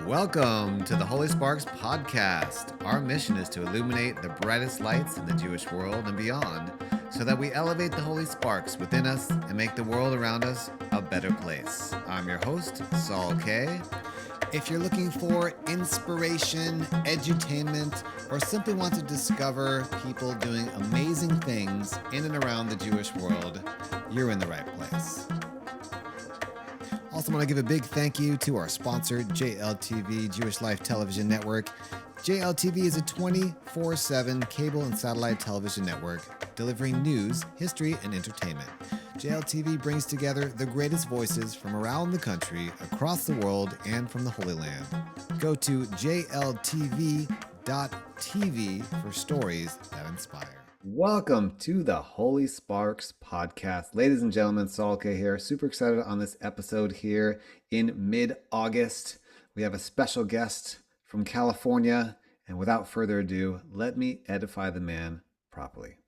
Welcome to the Holy Sparks podcast. Our mission is to illuminate the brightest lights in the Jewish world and beyond so that we elevate the Holy Sparks within us and make the world around us a better place. I'm your host, Saul K. If you're looking for inspiration, edutainment, or simply want to discover people doing amazing things in and around the Jewish world, you're in the right place. Also want to give a big thank you to our sponsor, JLTV, Jewish Life Television Network. JLTV is a 24/7 cable and satellite television network delivering news, history, and entertainment. JLTV brings together the greatest voices from around the country, across the world, and from the Holy Land. Go to jltv.tv for stories that inspire. Welcome to the Holy Sparks podcast. Ladies and gentlemen, Saul K here. Super excited on this episode here in mid-August. We have a special guest from California, and without further ado, let me edify the man properly.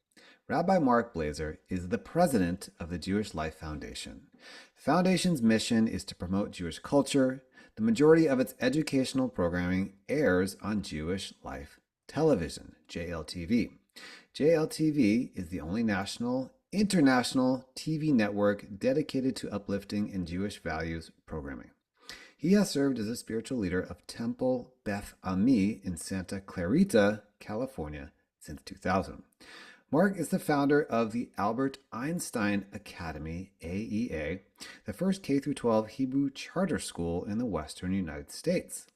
Rabbi Mark Blazer is the president of the Jewish Life Foundation. The foundation's mission is to promote Jewish culture. The majority of its educational programming airs on Jewish Life Television, JLTV. JLTV is the only international TV network dedicated to uplifting and Jewish values programming. He has served as a spiritual leader of Temple Beth Ami in Santa Clarita, California, since 2000. Mark is the founder of the Albert Einstein Academy, AEA, the first K-12 Hebrew charter school in the Western United States.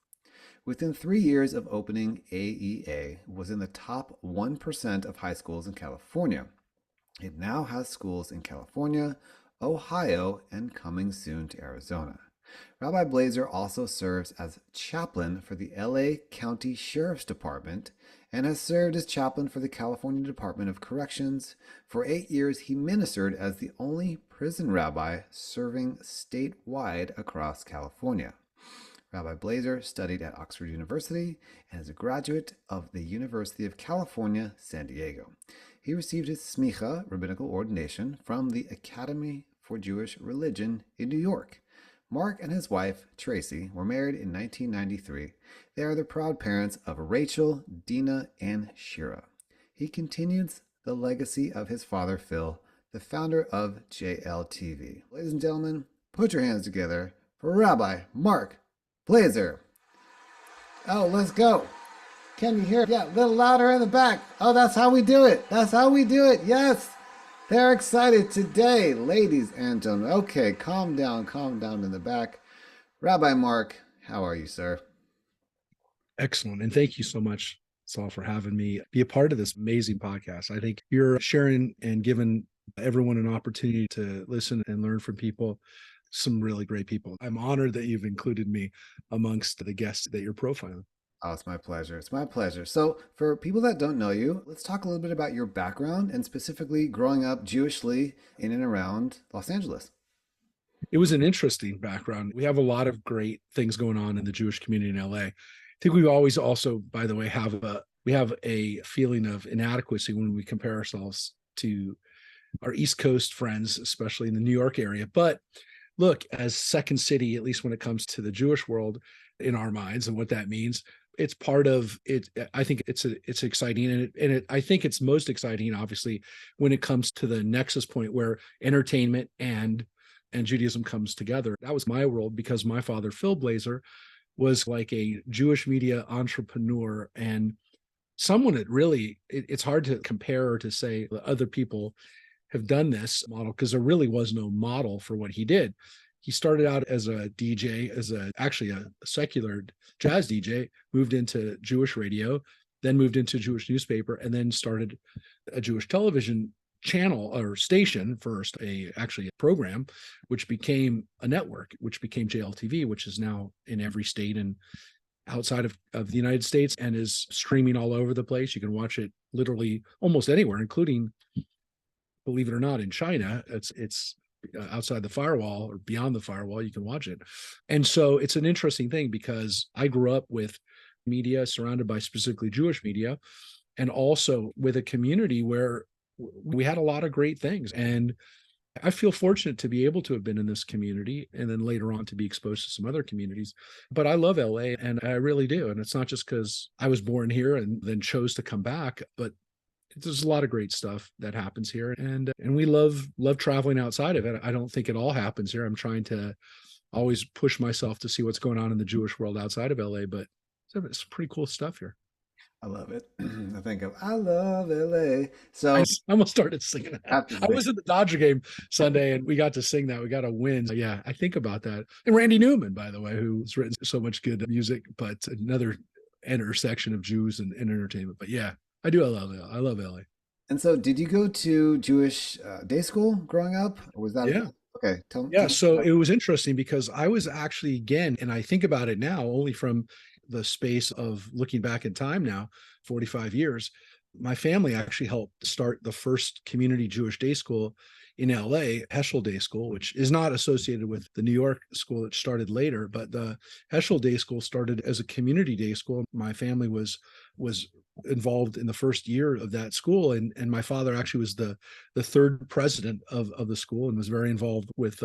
Within 3 years of opening, AEA was in the top 1% of high schools in California. It now has schools in California, Ohio, and coming soon to Arizona. Rabbi Blazer also serves as chaplain for the LA County Sheriff's Department and has served as chaplain for the California Department of Corrections. For 8 years, he ministered as the only prison rabbi serving statewide across California. Rabbi Blazer studied at Oxford University and is a graduate of the University of California, San Diego. He received his smicha, rabbinical ordination, from the Academy for Jewish Religion in New York. Mark and his wife, Tracy, were married in 1993. They are the proud parents of Rachel, Dina, and Shira. He continues the legacy of his father, Phil, the founder of JLTV. Ladies and gentlemen, put your hands together for Rabbi Mark Blazer. Oh, let's go. Can you hear? Yeah, a little louder in the back. Oh, that's how we do it. That's how we do it. Yes. They're excited today, ladies and gentlemen. Okay, calm down in the back. Rabbi Mark, how are you, sir? Excellent. And thank you so much, Saul, for having me be a part of this amazing podcast. I think you're sharing and giving everyone an opportunity to listen and learn from people, some really great people. I'm honored that you've included me amongst the guests that you're profiling. Oh, it's my pleasure. It's my pleasure. So for people that don't know you, let's talk a little bit about your background and specifically growing up Jewishly in and around Los Angeles. It was an interesting background. We have a lot of great things going on in the Jewish community in LA. I think we always also, by the way, have a feeling of inadequacy when we compare ourselves to our East Coast friends, especially in the New York area. But look, as second city, at least when it comes to the Jewish world in our minds and what that means, it's part of it. I think it's exciting. And I think it's most exciting, obviously, when it comes to the nexus point where entertainment and Judaism comes together. That was my world because my father, Phil Blazer, was like a Jewish media entrepreneur and someone that really, it's hard to compare or to say that other people have done this model because there really was no model for what he did. He started out as a DJ, actually a secular jazz DJ, moved into Jewish radio, then moved into Jewish newspaper, and then started a Jewish television channel or station first, actually a program, which became a network, which became JLTV, which is now in every state and outside of the United States and is streaming all over the place. You can watch it literally almost anywhere, including, believe it or not, in China. It's outside the firewall or beyond the firewall, you can watch it. And so it's an interesting thing because I grew up with media surrounded by specifically Jewish media and also with a community where we had a lot of great things. And I feel fortunate to be able to have been in this community and then later on to be exposed to some other communities. But I love LA and I really do. And it's not just because I was born here and then chose to come back, but there's a lot of great stuff that happens here. And we love traveling outside of it. I don't think it all happens here. I'm trying to always push myself to see what's going on in the Jewish world outside of LA, but it's pretty cool stuff here. I love it. I think of I love LA. I So almost started singing that. have to I sing. was at the Dodger game Sunday and we got to sing that. We got a win. So yeah, I think about that. And Randy Newman, by the way, who's written so much good music, but another intersection of Jews and entertainment. But yeah, I do. I love LA. And so, did you go to Jewish day school growing up, or was that Yeah. okay? Yeah. Tell me So about it was interesting because I was actually, again, and I think about it now only from the space of looking back in time now, 45 years. My family actually helped start the first community Jewish day school in LA, Heschel Day School, which is not associated with the New York school that started later, but the Heschel Day School started as a community day school. My family was involved in the first year of that school, and my father actually was the third president of the school and was very involved with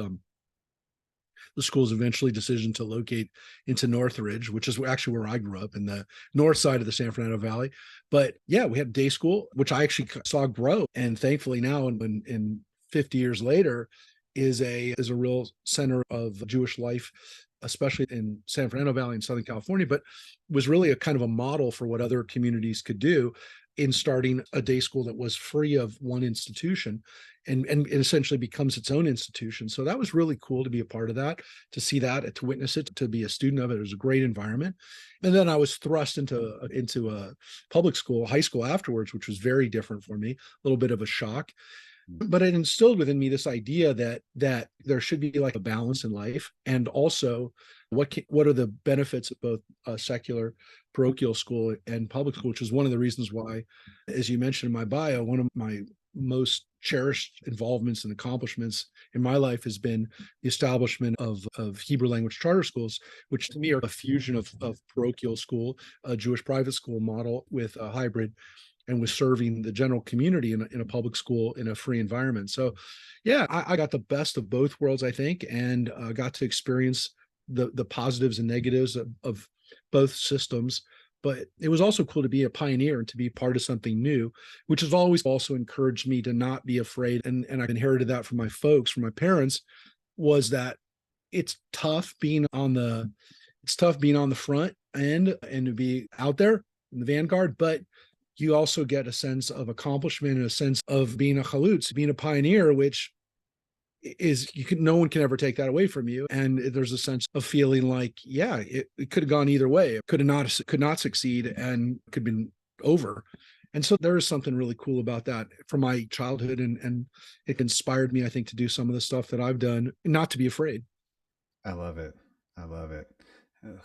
the school's eventually decision to locate into Northridge, which is actually where I grew up in the north side of the San Fernando Valley. But yeah, we had day school, which I actually saw grow. And thankfully now in 50 years later is a real center of Jewish life, especially in San Fernando Valley in Southern California, but was really a kind of a model for what other communities could do in starting a day school that was free of one institution and it essentially becomes its own institution. So that was really cool to be a part of that, to see that, to witness it, to be a student of it. It was a great environment. And then I was thrust into a public school, high school afterwards, which was very different for me, a little bit of a shock. But it instilled within me this idea that there should be like a balance in life, and also what are the benefits of both a secular parochial school and public school, which is one of the reasons why, as you mentioned in my bio, one of my most cherished involvements and accomplishments in my life has been the establishment of Hebrew language charter schools, which to me are a fusion of parochial school, a Jewish private school model with a hybrid, and was serving the general community in a public school in a free environment. So yeah, I got the best of both worlds, I think, and got to experience the positives and negatives of both systems. But it was also cool to be a pioneer and to be part of something new, which has always also encouraged me to not be afraid. And I inherited that from my folks, from my parents, was that it's tough being on the front end and to be out there in the vanguard, but you also get a sense of accomplishment and a sense of being a chalutz, being a pioneer, which is no one can ever take that away from you. And there's a sense of feeling like, yeah, it could have gone either way. It could not succeed and could have been over. And so there is something really cool about that from my childhood. And it inspired me, I think, to do some of the stuff that I've done, not to be afraid. I love it. I love it.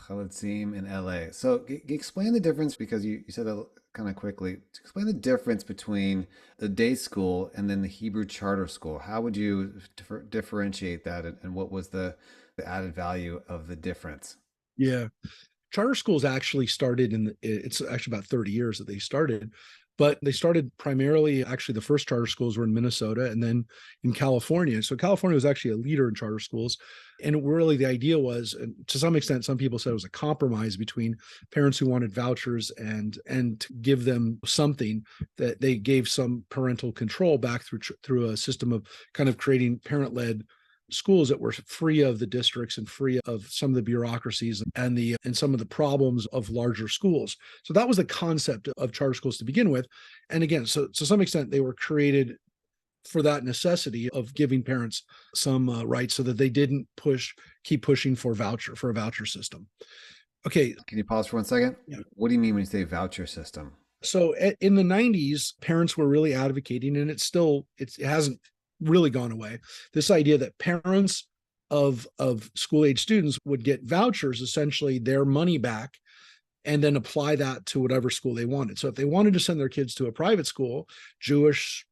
Chalutzim in LA. So explain the difference, because you said that kind of quickly. Explain the difference between the day school and then the Hebrew charter school. How would you differentiate that, and what was the added value of the difference? Yeah. Charter schools actually started it's actually about 30 years that they started, but they started primarily, actually the first charter schools were in Minnesota and then in California. So California was actually a leader in charter schools. And really the idea was, and to some extent, some people said it was a compromise between parents who wanted vouchers and to give them something, that they gave some parental control back through a system of kind of creating parent-led schools that were free of the districts and free of some of the bureaucracies and some of the problems of larger schools. So that was the concept of charter schools to begin with. And again, so to some extent, they were created for that necessity of giving parents some rights so that they didn't keep pushing for a voucher system. Okay. Can you pause for 1 second? Yeah. What do you mean when you say voucher system? So in the 90s, parents were really advocating, and it hasn't really gone away, this idea that parents of school age students would get vouchers, essentially their money back, and then apply that to whatever school they wanted. So if they wanted to send their kids to a private school, Jewish,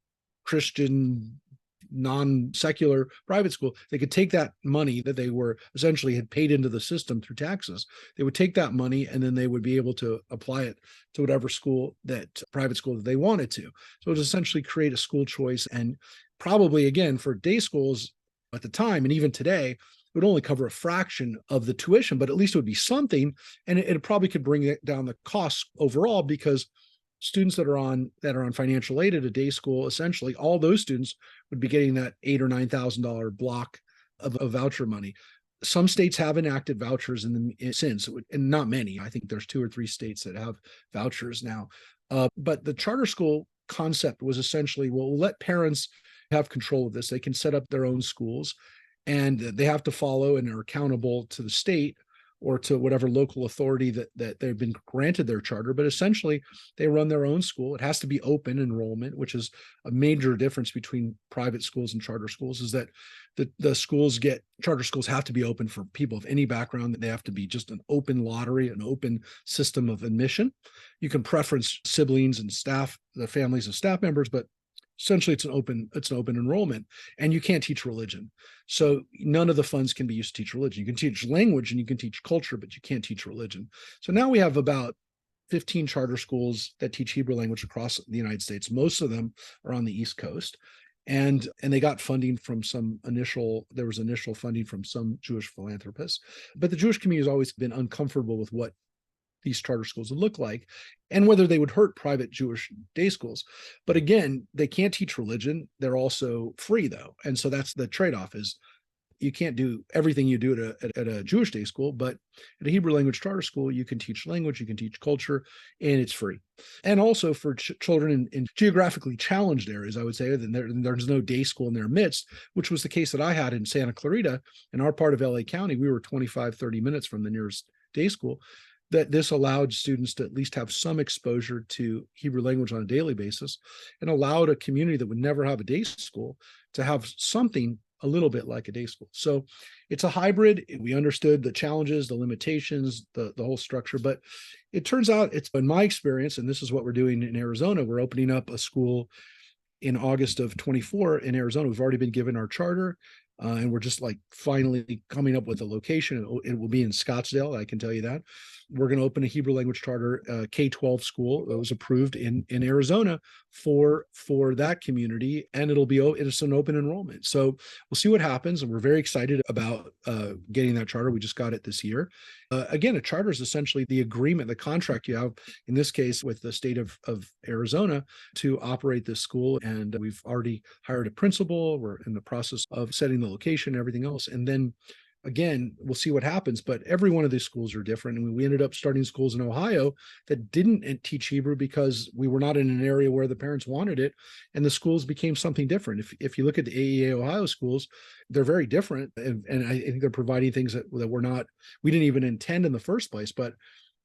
Christian, non-secular private school, they could take that money that they were essentially had paid into the system through taxes. They would take that money and then they would be able to apply it to whatever private school that they wanted to. So it would essentially create a school choice. And probably, again, for day schools at the time, and even today, it would only cover a fraction of the tuition, but at least it would be something. And it probably could bring down the costs overall, because students that are on financial aid at a day school, essentially all those students would be getting that $8,000 or $9,000 block of voucher money. Some states have enacted vouchers since, and not many. I think there's 2 or 3 states that have vouchers now. But the charter school concept was essentially, well, we'll let parents have control of this. They can set up their own schools, and they have to follow and are accountable to the state or to whatever local authority that they've been granted their charter. But essentially, they run their own school. It has to be open enrollment, which is a major difference between private schools and charter schools, is that charter schools have to be open for people of any background. They have to be just an open lottery, an open system of admission. You can preference siblings and staff, the families of staff members, but essentially it's an open enrollment, and you can't teach religion. So none of the funds can be used to teach religion. You can teach language and you can teach culture, but you can't teach religion. So now we have about 15 charter schools that teach Hebrew language across the United States. Most of them are on the East Coast. And they got funding from there was initial funding from some Jewish philanthropists. But the Jewish community has always been uncomfortable with what these charter schools would look like and whether they would hurt private Jewish day schools. But again, they can't teach religion. They're also free, though. And so that's the trade-off, is you can't do everything you do at a Jewish day school, but at a Hebrew language charter school, you can teach language, you can teach culture, and it's free. And also for children in geographically challenged areas, I would say, there's no day school in their midst, which was the case that I had in Santa Clarita. In our part of LA County, we were 25, 30 minutes from the nearest day school. That this allowed students to at least have some exposure to Hebrew language on a daily basis, and allowed a community that would never have a day school to have something a little bit like a day school. So it's a hybrid. We understood the challenges, the limitations, the whole structure, but it turns out, it's been my experience, and this is what we're doing in Arizona. We're opening up a school in August of 24 in Arizona. We've already been given our charter. And we're just finally coming up with a location. It will be in Scottsdale, I can tell you that. We're going to open a Hebrew language charter K-12 school that was approved in Arizona for that community, and it's an open enrollment. So we'll see what happens, and we're very excited about getting that charter. We just got it this year. Again, a charter is essentially the agreement, the contract you have, in this case with the state of Arizona, to operate this school. And we've already hired a principal. We're in the process of setting the location, everything else. And then again, we'll see what happens, but every one of these schools are different. And we ended up starting schools in Ohio that didn't teach Hebrew because we were not in an area where the parents wanted it. And the schools became something different. If you look at the AEA Ohio schools, they're very different. And I think they're providing things that we didn't even intend in the first place, but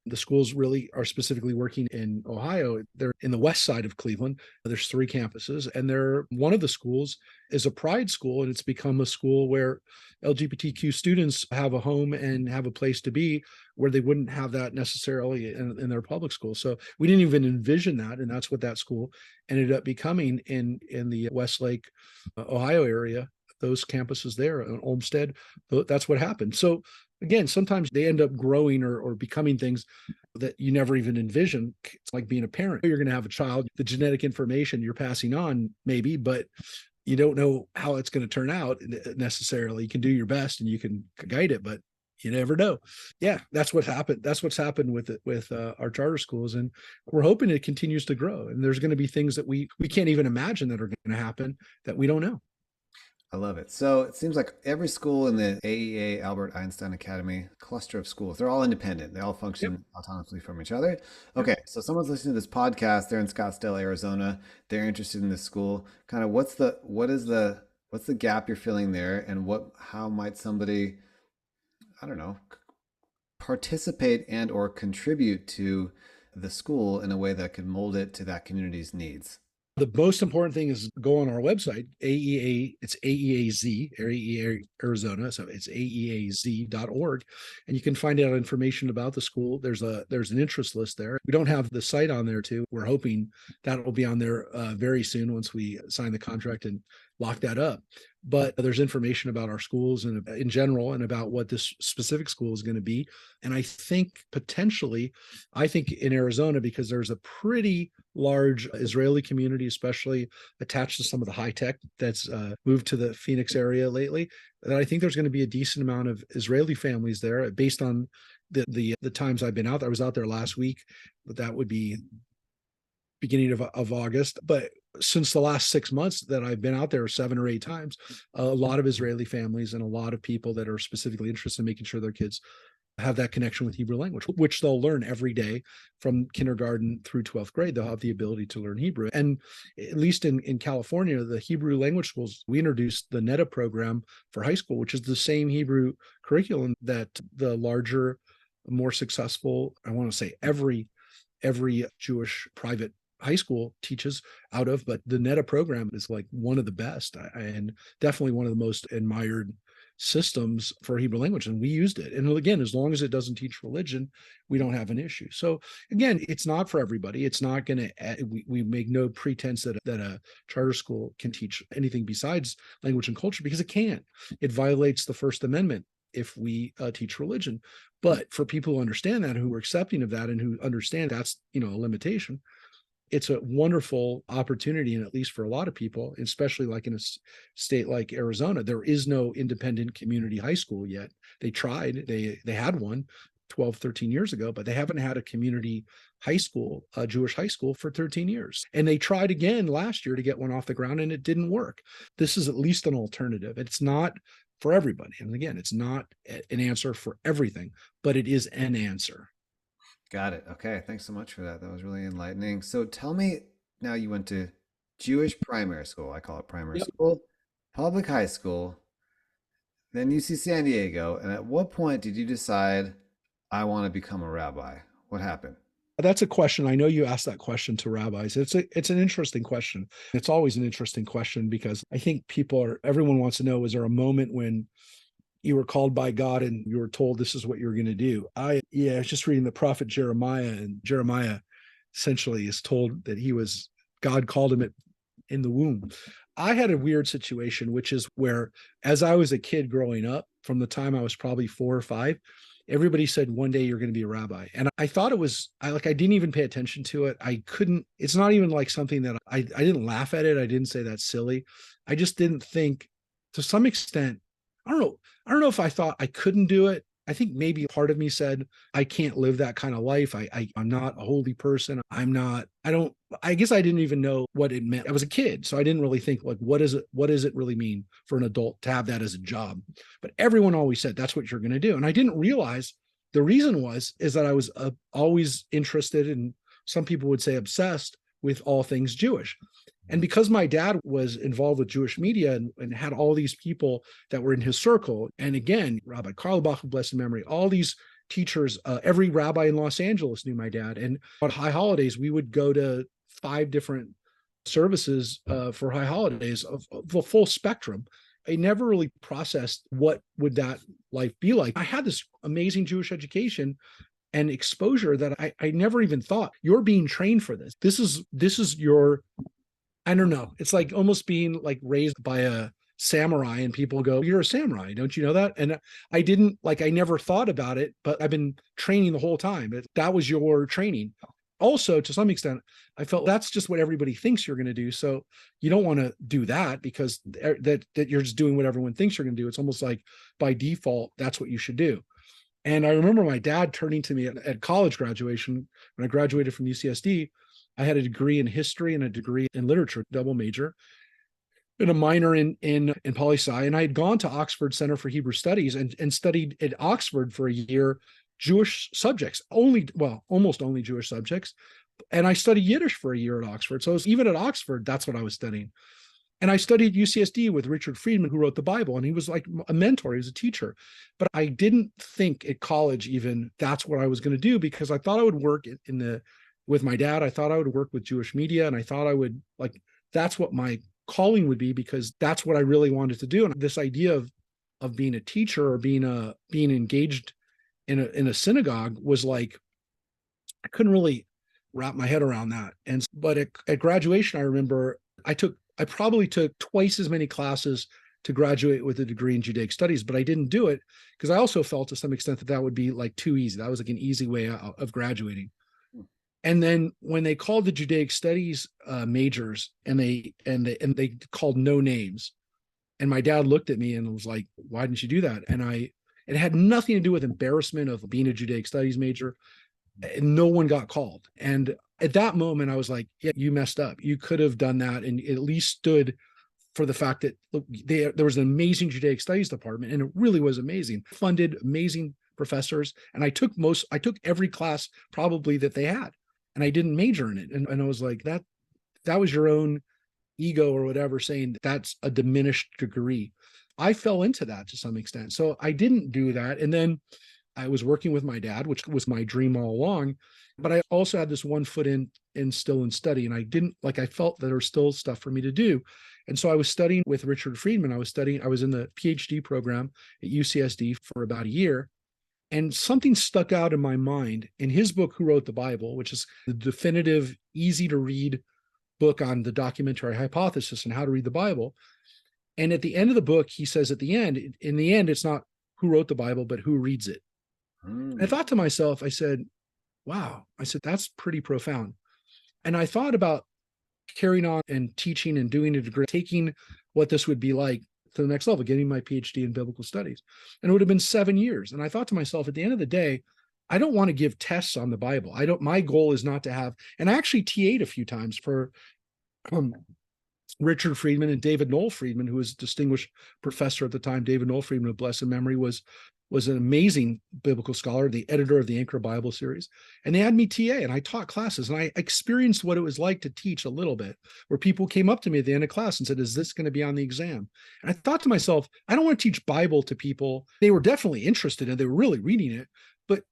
the schools really are specifically working in Ohio. They're in the west side of Cleveland. There's 3 campuses, and one of the schools is a pride school, and it's become a school where LGBTQ students have a home and have a place to be, where they wouldn't have that necessarily in their public school. So we didn't even envision that, and that's what that school ended up becoming in the Westlake, Ohio area. Those campuses there in Olmsted, that's what happened. So again, sometimes they end up growing or becoming things that you never even envision. It's like being a parent. You're going to have a child, the genetic information you're passing on maybe, but you don't know how it's going to turn out necessarily. You can do your best and you can guide it, but you never know. Yeah, that's what happened. That's what's happened with our charter schools. And we're hoping it continues to grow. And there's going to be things that we can't even imagine that are going to happen that we don't know. I love it. So it seems like every school in the AEA Albert Einstein Academy cluster of schools, they're all independent. They all function autonomously from each other. Okay, so someone's listening to this podcast, they're in Scottsdale, Arizona, they're interested in this school. Kind of what's the gap you're feeling there, and how might somebody, I don't know, participate and or contribute to the school in a way that could mold it to that community's needs? The most important thing is go on our website, AEA, it's AEAZ, AEA Arizona, so it's aeaz.org, and you can find out information about the school. There's an interest list there. We don't have the site on there too. We're hoping that will be on there very soon once we sign the contract and lock that up. But there's information about our schools and in general and about what this specific school is going to be. And I think potentially, I think in Arizona, because there's a pretty large Israeli community, especially attached to some of the high tech that's moved to the Phoenix area lately, that I think there's going to be a decent amount of Israeli families there based on the times I've been out there. I was out there last week, but that would be beginning of August. But since the last 6 months that I've been out there 7 or 8 times, a lot of Israeli families and a lot of people that are specifically interested in making sure their kids have that connection with Hebrew language, which they'll learn every day from kindergarten through 12th grade. They'll have the ability to learn Hebrew. And at least in California, the Hebrew language schools, we introduced the NETA program for high school, which is the same Hebrew curriculum that the larger, more successful, I want to say every Jewish private high school teaches out of, but the NETA program is like one of the best and definitely one of the most admired systems for Hebrew language. And we used it. And again, as long as it doesn't teach religion, we don't have an issue. So again, it's not for everybody. It's not going to, we make no pretense that a charter school can teach anything besides language and culture, because it can't. It violates the First Amendment if we teach religion. But for people who understand that, who are accepting of that, and who understand that's, a limitation, it's a wonderful opportunity. And at least for a lot of people, especially like in a state like Arizona, there is no independent community high school yet. They tried, they had one 12, 13 years ago, but they haven't had a community high school, a Jewish high school, for 13 years. And they tried again last year to get one off the ground, and it didn't work. This is at least an alternative. It's not for everybody. And again, it's not an answer for everything, but it is an answer. Got it. Okay. Thanks so much for that. That was really enlightening. So tell me now, you went to Jewish primary school. I call it primary Yep. school, public high school, then UC San Diego. And at what point did you decide I want to become a rabbi? What happened? That's a question. I know you asked that question to rabbis. It's an interesting question. It's always an interesting question, because I think everyone wants to know, is there a moment when you were called by God and you were told this is what you're going to do? I was just reading the prophet Jeremiah, and Jeremiah essentially is told that God called him in the womb. I had a weird situation, which is where, as I was a kid growing up, from the time I was probably 4 or 5, everybody said, one day you're going to be a rabbi. And I thought I didn't even pay attention to it. It's not even like something that I didn't laugh at it. I didn't say that's silly. I just didn't think, to some extent, I don't know if I thought I couldn't do it. I think maybe part of me said, I can't live that kind of life. I'm not a holy person. I guess I didn't even know what it meant. I was a kid, so I didn't really think, like, what does it really mean for an adult to have that as a job? But everyone always said, that's what you're going to do. And I didn't realize the reason is that I was always interested, and some people would say obsessed, with all things Jewish. And because my dad was involved with Jewish media and had all these people that were in his circle, and again, Rabbi Carlebach, blessed memory, all these teachers, every rabbi in Los Angeles knew my dad. And on high holidays, we would go to 5 different services for high holidays of the full spectrum. I never really processed what would that life be like. I had this amazing Jewish education and exposure that I never even thought, you're being trained for this. This is your, I don't know. It's like almost being like raised by a samurai, and people go, you're a samurai. Don't you know that? And I never thought about it, but I've been training the whole time. That was your training. Also, to some extent, I felt that's just what everybody thinks you're going to do. So you don't want to do that, because that you're just doing what everyone thinks you're going to do. It's almost like by default, that's what you should do. And I remember my dad turning to me at college graduation, when I graduated from UCSD. I had a degree in history and a degree in literature, double major, and a minor in poli-sci. And I had gone to Oxford Center for Hebrew Studies and studied at Oxford for a year Jewish subjects, almost only Jewish subjects. And I studied Yiddish for a year at Oxford. So even at Oxford, that's what I was studying. And I studied UCSD with Richard Friedman, who wrote the Bible, and he was like a mentor. He was a teacher. But I didn't think at college even that's what I was going to do, because I thought I would work with my dad. I thought I would work with Jewish media, and I thought I would, that's what my calling would be, because that's what I really wanted to do. And this idea of being a teacher or being engaged in a synagogue was like, I couldn't really wrap my head around that. But at graduation, I remember I took I probably took twice as many classes to graduate with a degree in Judaic studies, but I didn't do it because I also felt to some extent that that would be like too easy. That was like an easy way out of graduating. And then when they called the Judaic studies majors, and they called no names, and my dad looked at me and was like, "Why didn't you do that?" And it had nothing to do with embarrassment of being a Judaic studies major. And no one got called. And at that moment, I was like, "Yeah, you messed up. You could have done that and at least stood for the fact that, look, there was an amazing Judaic studies department, and it really was amazing, funded, amazing professors. And I took every class probably that they had, and I didn't major in it. And I was like, that was your own ego or whatever saying that's a diminished degree. I fell into that to some extent. So I didn't do that. And then I was working with my dad, which was my dream all along. But I also had this one foot in still in study. And I felt that there was still stuff for me to do. And so I was studying with Richard Friedman. I was in the PhD program at UCSD for about a year. And something stuck out in my mind in his book, Who Wrote the Bible, which is the definitive, easy to read book on the documentary hypothesis and how to read the Bible. And at the end of the book, he says in the end, it's not who wrote the Bible, but who reads it. I thought to myself, I said, wow, that's pretty profound. And I thought about carrying on and teaching and doing a degree, taking what this would be like to the next level, getting my PhD in biblical studies. And it would have been 7 years. And I thought to myself, at the end of the day, I don't want to give tests on the Bible. My goal is not to have, and I actually TA'd a few times for Richard Friedman and David Noel Friedman, who was a distinguished professor at the time. David Noel Friedman of blessed memory was an amazing biblical scholar, the editor of the Anchor Bible series. And they had me TA, and I taught classes, and I experienced what it was like to teach a little bit, where people came up to me at the end of class and said, "Is this going to be on the exam?" And I thought to myself, I don't want to teach Bible to people. They were definitely interested and they were really reading it, but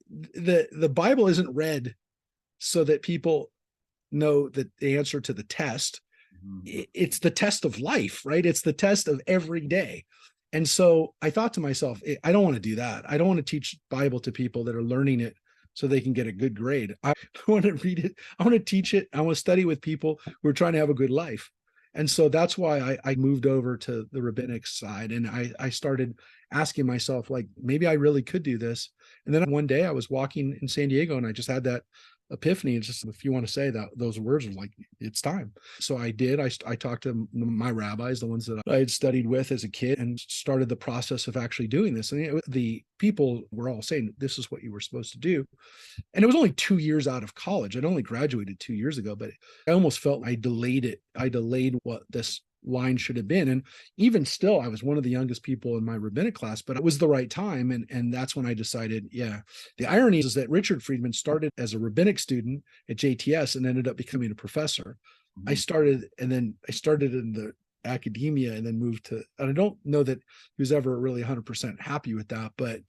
the Bible isn't read so that people know that the answer to the test. It's the test of life, right? It's the test of every day. And so I thought to myself, I don't want to do that. I don't want to teach Bible to people that are learning it so they can get a good grade. I want to read it. I want to teach it. I want to study with people who are trying to have a good life. And so that's why I moved over to the rabbinic side. And I started asking myself, like, maybe I really could do this. And then one day I was walking in San Diego and I just had that epiphany. It's just, if you want to say that, those words were like, it's time. So I did. I talked to my rabbis, the ones that I had studied with as a kid, and started the process of actually doing this. And the people were all saying, this is what you were supposed to do. And it was only 2 years out of college. I'd only graduated 2 years ago, but I almost felt I delayed it. I delayed what this line should have been. And even still, I was one of the youngest people in my rabbinic class, but it was the right time. And that's when I decided, yeah. The irony is that Richard Friedman started as a rabbinic student at JTS and ended up becoming a professor. I started in the academia and then moved to, and I don't know that he was ever really 100% happy with that, but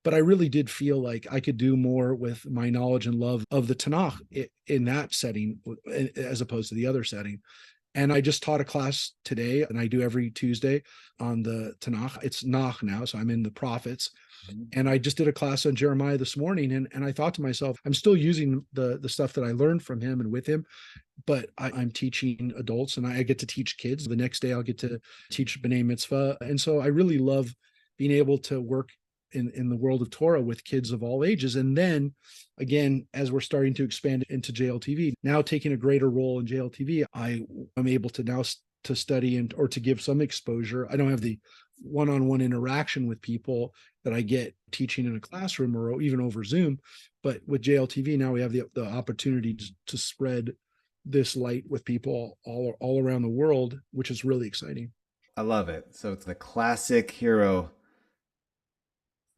I really did feel like I could do more with my knowledge and love of the Tanakh in that setting, as opposed to the other setting. And I just taught a class today, and I do every Tuesday on the Tanakh. It's Nach now, so I'm in the prophets. And I just did a class on Jeremiah this morning. And I thought to myself, I'm still using the stuff that I learned from him and with him, but I'm teaching adults and I get to teach kids. The next day I'll get to teach B'nai Mitzvah. And so I really love being able to work in the world of Torah with kids of all ages. And then again, as we're starting to expand into JLTV, now taking a greater role in JLTV, I am able to now to study or to give some exposure. I don't have the one-on-one interaction with people that I get teaching in a classroom or even over Zoom, but with JLTV now we have the opportunity to spread this light with people all around the world, which is really exciting. I love it. So it's the classic hero,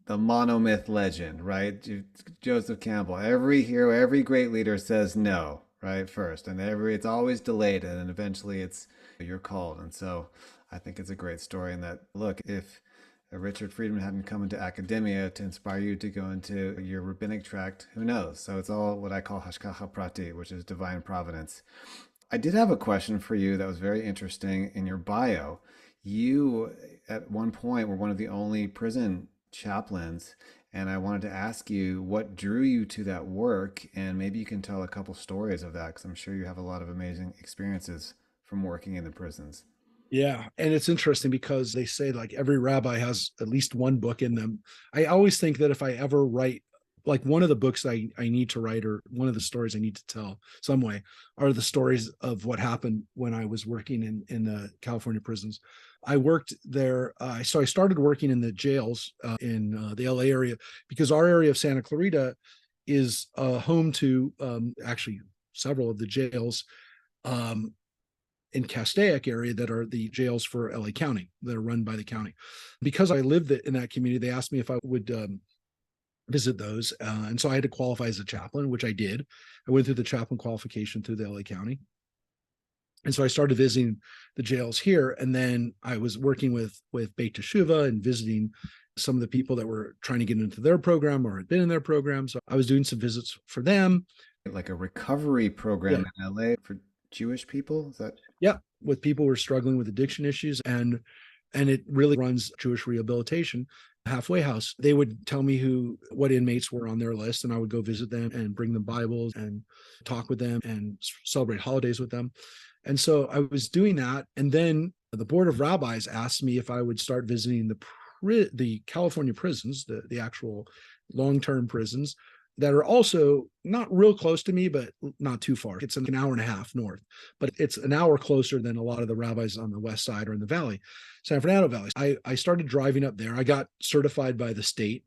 the monomyth legend, right? Joseph Campbell. Every hero, every great leader says no, right? First, and it's always delayed, and then eventually you're called. And so I think it's a great story. And that, look, if Richard Friedman hadn't come into academia to inspire you to go into your rabbinic tract, who knows? So it's all what I call hashgacha prati, which is divine providence. I did have a question for you that was very interesting in your bio. You, at one point, were one of the only prison chaplains, and I wanted to ask you what drew you to that work, and maybe you can tell a couple stories of that, because I'm sure you have a lot of amazing experiences from working in the prisons. Yeah. And it's interesting because they say like every rabbi has at least one book in them. I always think that if I ever write, like one of the books I need to write, or one of the stories I need to tell some way, are the stories of what happened when I was working in the California prisons. I worked there. So I started working in the jails in the LA area, because our area of Santa Clarita is home to actually several of the jails in Castaic area that are the jails for LA County, that are run by the county. Because I lived in that community, they asked me if I would visit those. And so I had to qualify as a chaplain, which I did. I went through the chaplain qualification through the LA County. And so I started visiting the jails here. And then I was working with Beit Teshuvah and visiting some of the people that were trying to get into their program or had been in their program. So I was doing some visits for them. Like a recovery program Yeah. in LA for Jewish people? Is that? Yeah, with people who are struggling with addiction issues, and it really runs Jewish rehabilitation halfway house. They would tell me what inmates were on their list, and I would go visit them and bring them Bibles and talk with them and celebrate holidays with them. And so I was doing that, and then the board of rabbis asked me if I would start visiting the California prisons, the actual long-term prisons, that are also not real close to me, but not too far. It's an hour and a half north, but it's an hour closer than a lot of the rabbis on the west side or in the valley, San Fernando Valley. I started driving up there. I got certified by the state,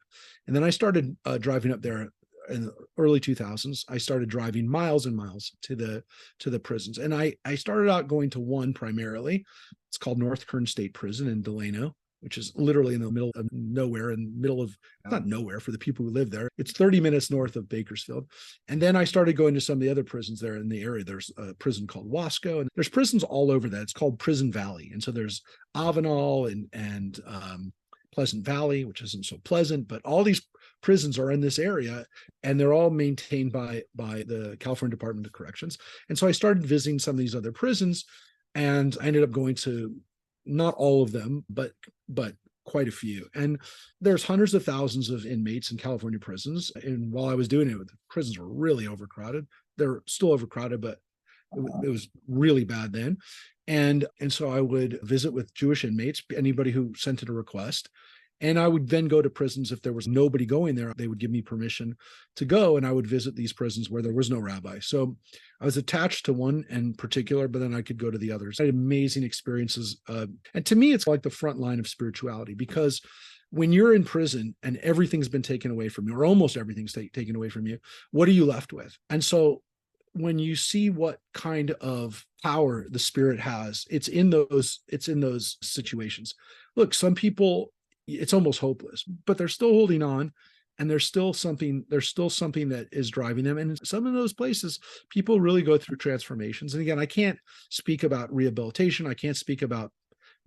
and then I started driving up there in the early 2000s. I started driving miles and miles to the prisons, and I started out going to one primarily. It's called North Kern State Prison in Delano, which is literally in the middle of nowhere, not nowhere for the people who live there. It's 30 minutes north of Bakersfield. And then I started going to some of the other prisons there in the area. There's a prison called Wasco, and there's prisons all over that. It's called Prison Valley. And so there's Avenal and Pleasant Valley, which isn't so pleasant, but all these prisons are in this area, and they're all maintained by the California Department of Corrections. And so I started visiting some of these other prisons, and I ended up going to not all of them, but quite a few. And there's hundreds of thousands of inmates in California prisons. And while I was doing it, the prisons were really overcrowded. They're still overcrowded, but it was really bad then. And so I would visit with Jewish inmates, anybody who sent in a request. And I would then go to prisons. If there was nobody going there, they would give me permission to go, and I would visit these prisons where there was no rabbi. So I was attached to one in particular, but then I could go to the others. I had amazing experiences. And to me, it's like the front line of spirituality, because when you're in prison and everything's been taken away from you, or almost everything's taken away from you, what are you left with? And so when you see what kind of power the Spirit has, it's in those situations. Look, some people, it's almost hopeless, but they're still holding on, and there's still something that is driving them. And in some of those places, people really go through transformations. And again, I can't speak about rehabilitation. I can't speak about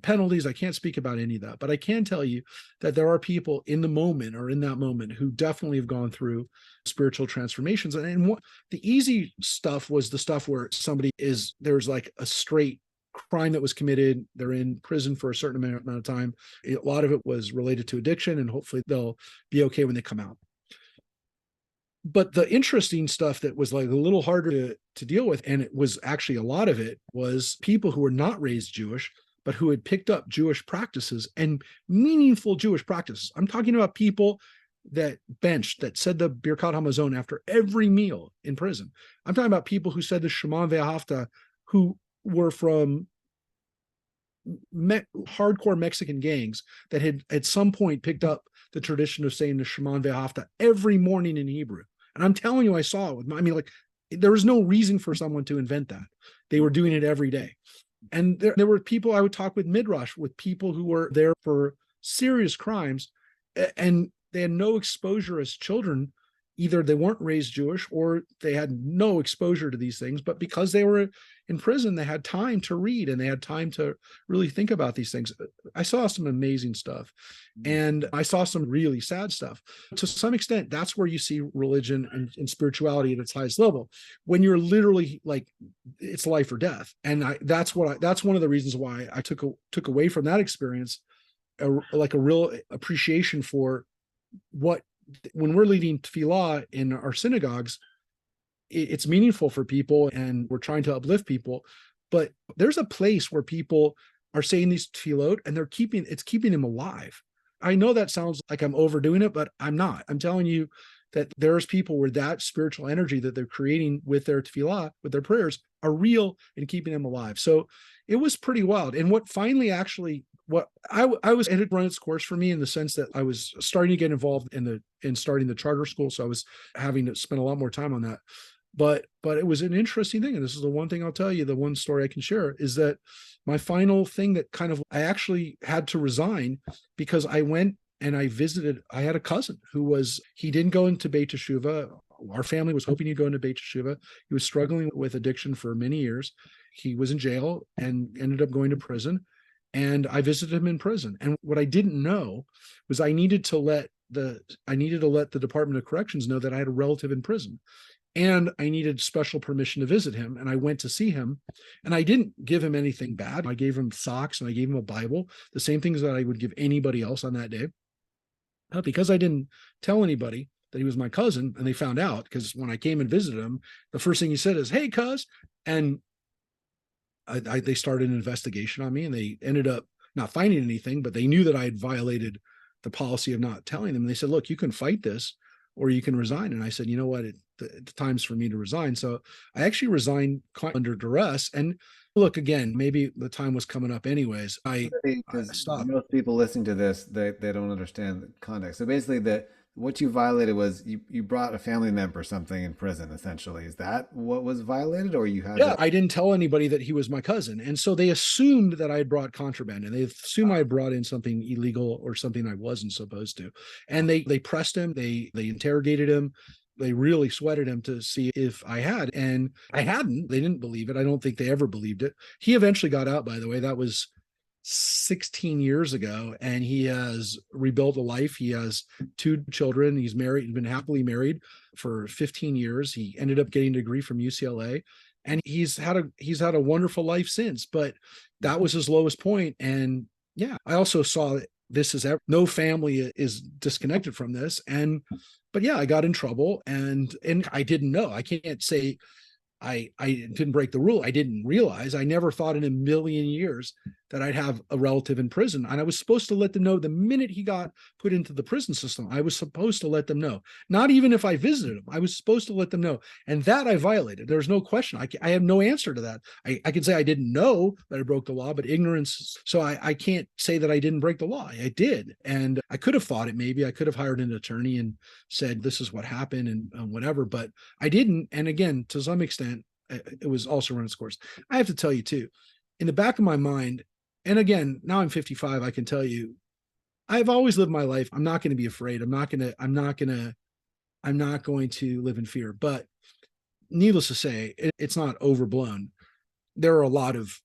penalties. I can't speak about any of that, but I can tell you that there are people in the moment, or in that moment, who definitely have gone through spiritual transformations. And what the easy stuff was the stuff where there's like a straight crime that was committed. They're in prison for a certain amount of time. A lot of it was related to addiction, and hopefully they'll be okay when they come out. But the interesting stuff that was like a little harder to deal with, and it was actually a lot of it, was people who were not raised Jewish, but who had picked up Jewish practices, and meaningful Jewish practices. I'm talking about people that said the Birkat Hamazon after every meal in prison. I'm talking about people who said the Shema Ve'ahavta, who were from hardcore Mexican gangs that had at some point picked up the tradition of saying the Shema Ve'ahavta every morning in Hebrew. And I'm telling you, I saw it there was no reason for someone to invent that. They were doing it every day. And there were people I would talk with Midrash, with people who were there for serious crimes, and they had no exposure as children. Either they weren't raised Jewish, or they had no exposure to these things, but because they were in prison, they had time to read, and they had time to really think about these things. I saw some amazing stuff, and I saw some really sad stuff. To some extent, that's where you see religion and spirituality at its highest level, when you're literally like, it's life or death. And that's one of the reasons why I took away from that experience a real appreciation for what, when we're leading tefillah in our synagogues, it's meaningful for people, and we're trying to uplift people. But there's a place where people are saying these tefillot and it's keeping them alive. I know that sounds like I'm overdoing it, but I'm not. I'm telling you that there's people where that spiritual energy that they're creating with their tefillah, with their prayers, are real and keeping them alive. So it was pretty wild. And what finally actually, what I was, it had run its course for me in the sense that I was starting to get involved in starting the charter school. So I was having to spend a lot more time on that. But it was an interesting thing. And this is the one thing I'll tell you, the one story I can share is that my final thing that kind of, I actually had to resign because I went and I had a cousin he didn't go into Beit Teshuvah. Our family was hoping he'd go into Beit Teshuvah. He was struggling with addiction for many years. He was in jail and ended up going to prison. And I visited him in prison. And what I didn't know was I needed to let the Department of Corrections know that I had a relative in prison. And I needed special permission to visit him. And I went to see him, and I didn't give him anything bad. I gave him socks and I gave him a Bible, the same things that I would give anybody else on that day. Because I didn't tell anybody that he was my cousin, and they found out, because when I came and visited him, the first thing he said is, "Hey, cuz." And they started an investigation on me, and they ended up not finding anything, but they knew that I had violated the policy of not telling them. And they said, "Look, you can fight this or you can resign." And I said, "You know what? The time's for me to resign." So I actually resigned under duress. And look, again, maybe the time was coming up anyways. I stopped. Most people listening to this, they don't understand the context. So basically, what you violated was you brought a family member or something in prison, essentially. Is that what was violated, or you had? Yeah, I didn't tell anybody that he was my cousin. And so they assumed that I had brought contraband, and they assumed I had brought in something illegal or something I wasn't supposed to. And they pressed him, they interrogated him. They really sweated him to see if I had, and I hadn't. They didn't believe it. I don't think they ever believed it. He eventually got out, by the way. That was 16 years ago, and he has rebuilt a life. He has 2 children. He's married. He's been happily married for 15 years. He ended up getting a degree from UCLA, and he's had a wonderful life since. But that was his lowest point. And yeah, I also saw that this is no family is disconnected from this. But yeah, I got in trouble, and I didn't know. I can't say I didn't break the rule. I didn't realize. I never thought in a million years that I'd have a relative in prison. And I was supposed to let them know the minute he got put into the prison system. I was supposed to let them know. Not even if I visited him. I was supposed to let them know. And that I violated. There's no question. I have no answer to that. I can say I didn't know that I broke the law, but ignorance. So I can't say that I didn't break the law. I did. And I could have thought it maybe. I could have hired an attorney and said, this is what happened and whatever. But I didn't. And again, to some extent, it was also run its course. I have to tell you too, in the back of my mind, and again, now I'm 55, I can tell you, I've always lived my life. I'm not going to be afraid. I'm not going to live in fear. But needless to say, it's not overblown. There are a lot of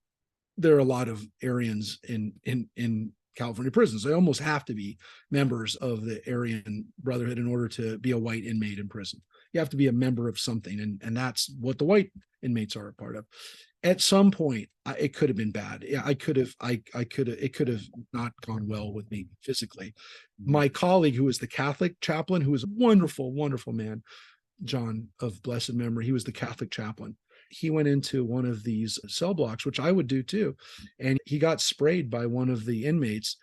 Aryans in California prisons. They almost have to be members of the Aryan Brotherhood in order to be a white inmate in prison. You have to be a member of something, and that's what the white inmates are a part of. At some point, it could have been bad. Yeah, it could have not gone well with me physically. My colleague, who was the Catholic chaplain, who was a wonderful, wonderful man, John of blessed memory, he was the Catholic chaplain. He went into one of these cell blocks, which I would do too, and he got sprayed by one of the inmates,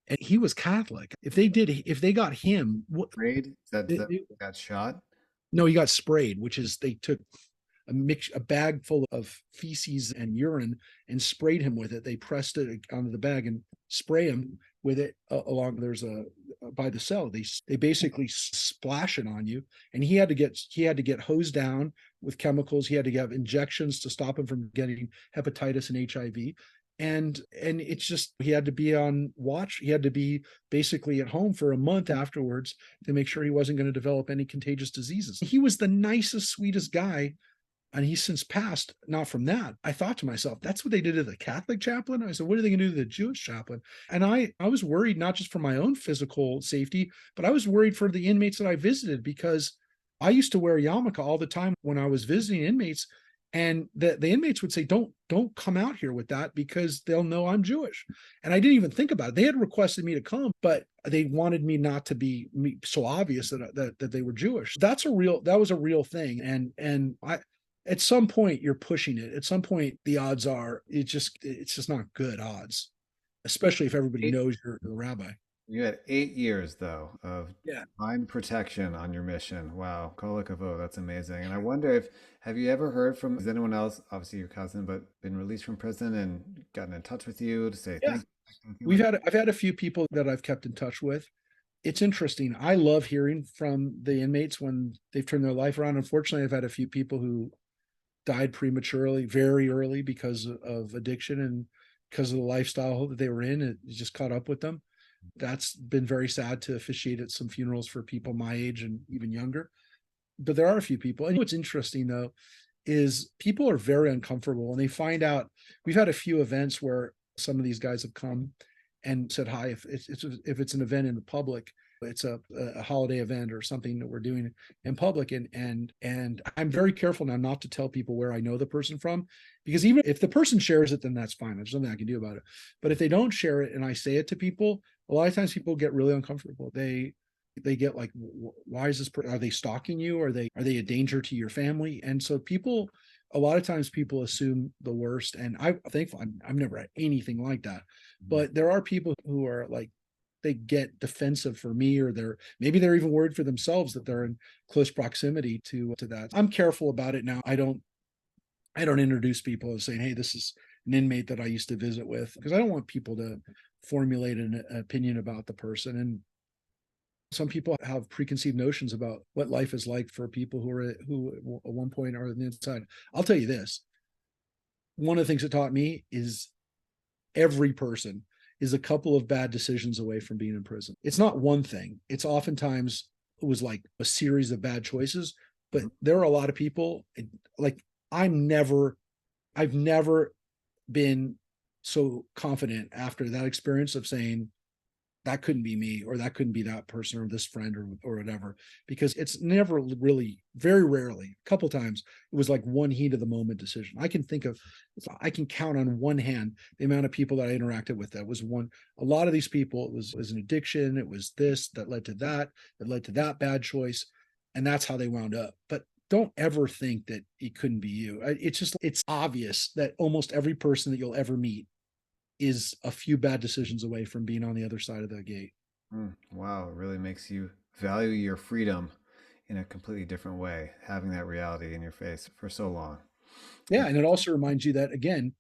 and he was Catholic. If they got him, sprayed? That got shot? No, he got sprayed, which is they took a bag full of feces and urine and sprayed him with it. They pressed it onto the bag and spray him with it along. By the cell. They basically splash it on you, and he had to get hosed down with chemicals. He had to have injections to stop him from getting hepatitis and HIV. And it's just, he had to be on watch. He had to be basically at home for a month afterwards to make sure he wasn't going to develop any contagious diseases. He was the nicest, sweetest guy, and he's since passed. Not from that. I thought to myself, that's what they did to the Catholic chaplain. I said, what are they going to do to the Jewish chaplain? And I was worried, not just for my own physical safety, but I was worried for the inmates that I visited, because I used to wear a yarmulke all the time when I was visiting inmates. And the inmates would say, don't come out here with that, because they'll know I'm Jewish. And I didn't even think about it. They had requested me to come, but they wanted me not to be so obvious that they were Jewish. That was a real thing. And at some point you're pushing it. At some point, the odds are it's just not good odds, especially if everybody Eight, knows you're the rabbi. you had 8 years though of Yeah. divine protection on your mission. Wow, kol hakavod, that's amazing. And I wonder if have you ever heard from has anyone else, obviously your cousin, but been released from prison and gotten in touch with you to say Yeah. thank you, anything like I've had a few people that I've kept in touch with. It's interesting. I love hearing from the inmates when they've turned their life around. Unfortunately, I've had a few people who died prematurely, very early because of addiction and because of the lifestyle that they were in. It just caught up with them. That's been very sad to officiate at some funerals for people my age and even younger. But there are a few people. And what's interesting though is people are very uncomfortable when they find out. We've had a few events where some of these guys have come and said hi. If it's an event in the public, it's a holiday event or something that we're doing in public, and I'm very careful now not to tell people where I know the person from, because even if the person shares it, then that's fine. There's nothing I can do about it. But if they don't share it and I say it to people, a lot of times people get really uncomfortable. They get like, why is this are they stalking you? Are they a danger to your family? And so people, a lot of times people assume the worst, and I'm thankful I've never had anything like that. But there are people who are like, they get defensive for me, or they're even worried for themselves that they're in close proximity to that. I'm careful about it now. I don't introduce people as saying, hey, this is an inmate that I used to visit with, because I don't want people to formulate an opinion about the person. And some people have preconceived notions about what life is like for people who at one point are on the inside. I'll tell you this. One of the things it taught me is every person is a couple of bad decisions away from being in prison. It's not one thing. It's oftentimes it was like a series of bad choices, but there are a lot of people like I've never been so confident after that experience of saying that couldn't be me, or that couldn't be that person, or this friend, or whatever, because it's never really, very rarely, a couple times it was like one heat of the moment decision. I can count on one hand the amount of people that I interacted with. That was one. A lot of these people, it was an addiction, it was this that led to that bad choice, and that's how they wound up. But don't ever think that it couldn't be you. It's obvious that almost every person that you'll ever meet is a few bad decisions away from being on the other side of the gate. Wow, it really makes you value your freedom in a completely different way, having that reality in your face for so long. Yeah. And it also reminds you that, again,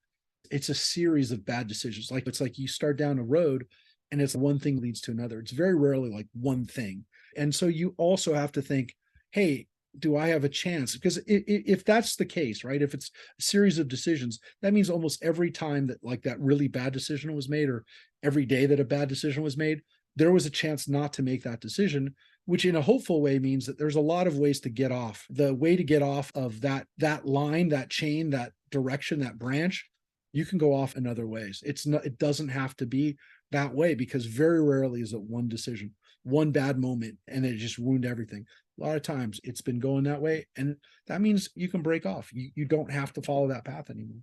it's a series of bad decisions. Like it's like you start down a road and it's one thing leads to another. It's very rarely like one thing. And so you also have to think, hey, do I have a chance? Because if that's the case, right? If it's a series of decisions, that means almost every time that like that really bad decision was made, or every day that a bad decision was made, there was a chance not to make that decision, which in a hopeful way means that there's a lot of ways to get off. The way to get off of that line, that chain, that direction, that branch, you can go off in other ways. It doesn't have to be that way, because very rarely is it one decision, one bad moment, and it just ruined everything. A lot of times it's been going that way, and that means you can break off. You don't have to follow that path anymore.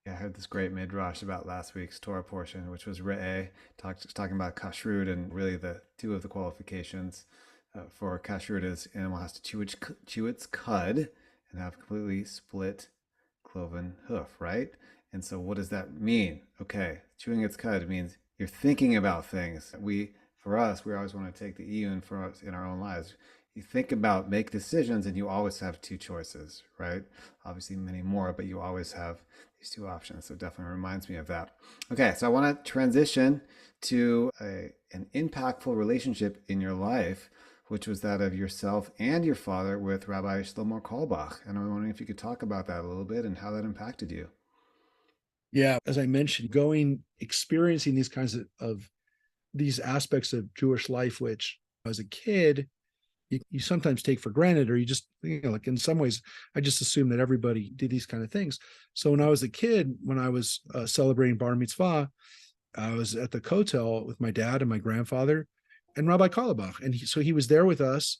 Yeah, I heard this great midrash about last week's Torah portion, which was Re'eh, talking about kashrut, and really the two of the qualifications for kashrut is animal has to chew its cud and have completely split cloven hoof, right? And so what does that mean? Okay, chewing its cud means you're thinking about things. For us, we always want to take the iyun for us in our own lives. You think about, make decisions, and you always have two choices, right? Obviously many more, but you always have these two options. So it definitely reminds me of that. Okay, so I want to transition to an impactful relationship in your life, which was that of yourself and your father with Rabbi Shlomo Carlebach. And I'm wondering if you could talk about that a little bit and how that impacted you. Yeah, as I mentioned, experiencing these kinds of these aspects of Jewish life, which as a kid, you sometimes take for granted, or you just, like in some ways, I just assumed that everybody did these kind of things. So when I was a kid, when I was celebrating bar mitzvah, I was at the kotel with my dad and my grandfather and Rabbi Carlebach. And so he was there with us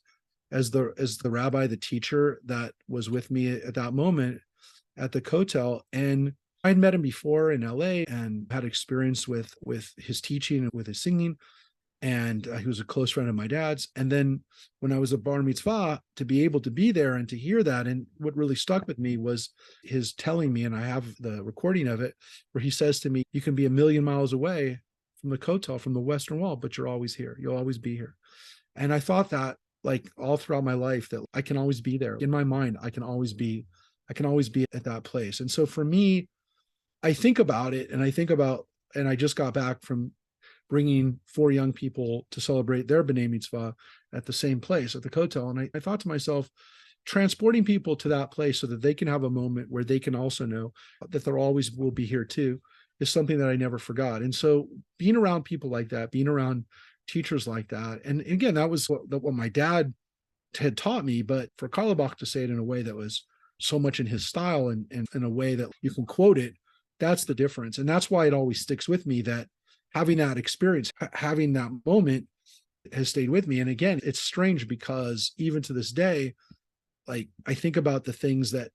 as the rabbi, the teacher that was with me at that moment at the kotel. And I'd met him before in LA and had experience with his teaching and with his singing. And he was a close friend of my dad's. And then when I was a bar mitzvah, to be able to be there and to hear that, and what really stuck with me was his telling me, and I have the recording of it, where he says to me, "You can be a million miles away from the Kotel, from the Western Wall, but you're always here. You'll always be here." And I thought that, like, all throughout my life, that I can always be there. In my mind, I can always be at that place. And so for me, I think about it, and I just got back from bringing 4 young people to celebrate their B'nai Mitzvah at the same place, at the Kotel. And I thought to myself, transporting people to that place so that they can have a moment where they can also know that there always will be here too, is something that I never forgot. And so being around people like that, being around teachers like that, and again, that was what my dad had taught me, but for Carlebach to say it in a way that was so much in his style, and in a way that you can quote it, that's the difference. And that's why it always sticks with me, that having that experience, having that moment has stayed with me. And again, it's strange because even to this day, like, I think about the things that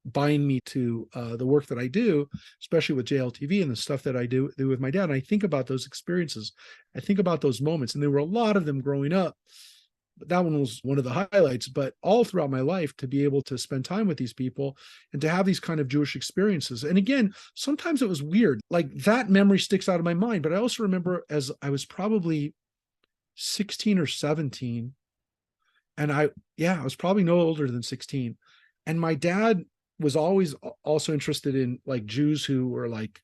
bind me to the work that I do, especially with JLTV and the stuff that I do with my dad. And I think about those experiences. I think about those moments, and there were a lot of them growing up. But that one was one of the highlights. But all throughout my life, to be able to spend time with these people and to have these kind of Jewish experiences. And again, sometimes it was weird. Like, that memory sticks out of my mind. But I also remember, as I was probably 16 or 17, and I was probably no older than 16. And my dad was always also interested in, like, Jews who were, like,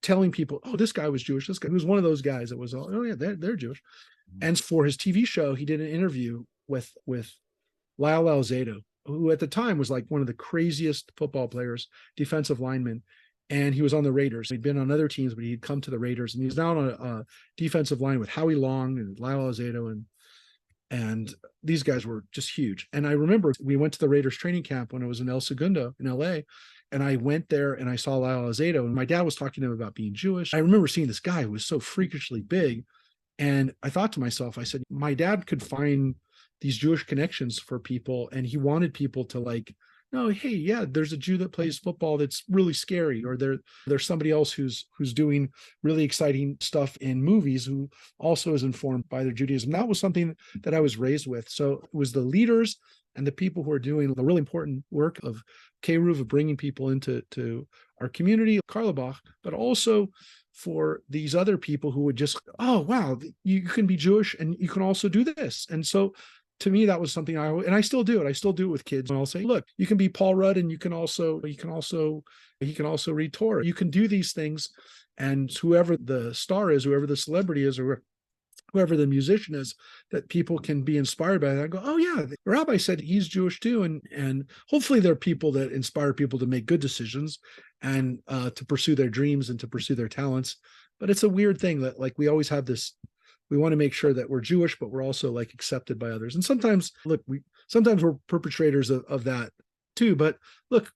telling people, "Oh, this guy was Jewish. This guy," he was one of those guys that was, "Oh yeah, they're Jewish." And for his TV show, he did an interview with Lyle Alzado, who at the time was like one of the craziest football players, defensive lineman. And he was on the Raiders. He'd been on other teams, but he'd come to the Raiders, and he's now on a defensive line with Howie Long and Lyle Alzado, and these guys were just huge. And I remember we went to the Raiders training camp when I was in El Segundo in LA, and I went there and I saw Lyle Alzado, and my dad was talking to him about being Jewish. I remember seeing this guy who was so freakishly big. And I thought to myself, I said, my dad could find these Jewish connections for people, and he wanted people to, like, no, hey, yeah, there's a Jew that plays football that's really scary, or there's somebody else who's doing really exciting stuff in movies who also is informed by their Judaism. That was something that I was raised with. So it was the leaders and the people who are doing the really important work of Keruv, of bringing people into our community, Karlbach, but also for these other people who would just, "Oh, wow, you can be Jewish and you can also do this." And so to me, that was something I still do it. I still do it with kids. And I'll say, "Look, you can be Paul Rudd, and he can also read Torah. You can do these things." And whoever the star is, whoever the celebrity is, or whoever the musician is, that people can be inspired by that. I go, "Oh yeah, the rabbi said he's Jewish too." And hopefully there are people that inspire people to make good decisions and to pursue their dreams and to pursue their talents. But it's a weird thing that, like, we always have this, we want to make sure that we're Jewish, but we're also, like, accepted by others. And sometimes, look, sometimes we're perpetrators of that too. But look,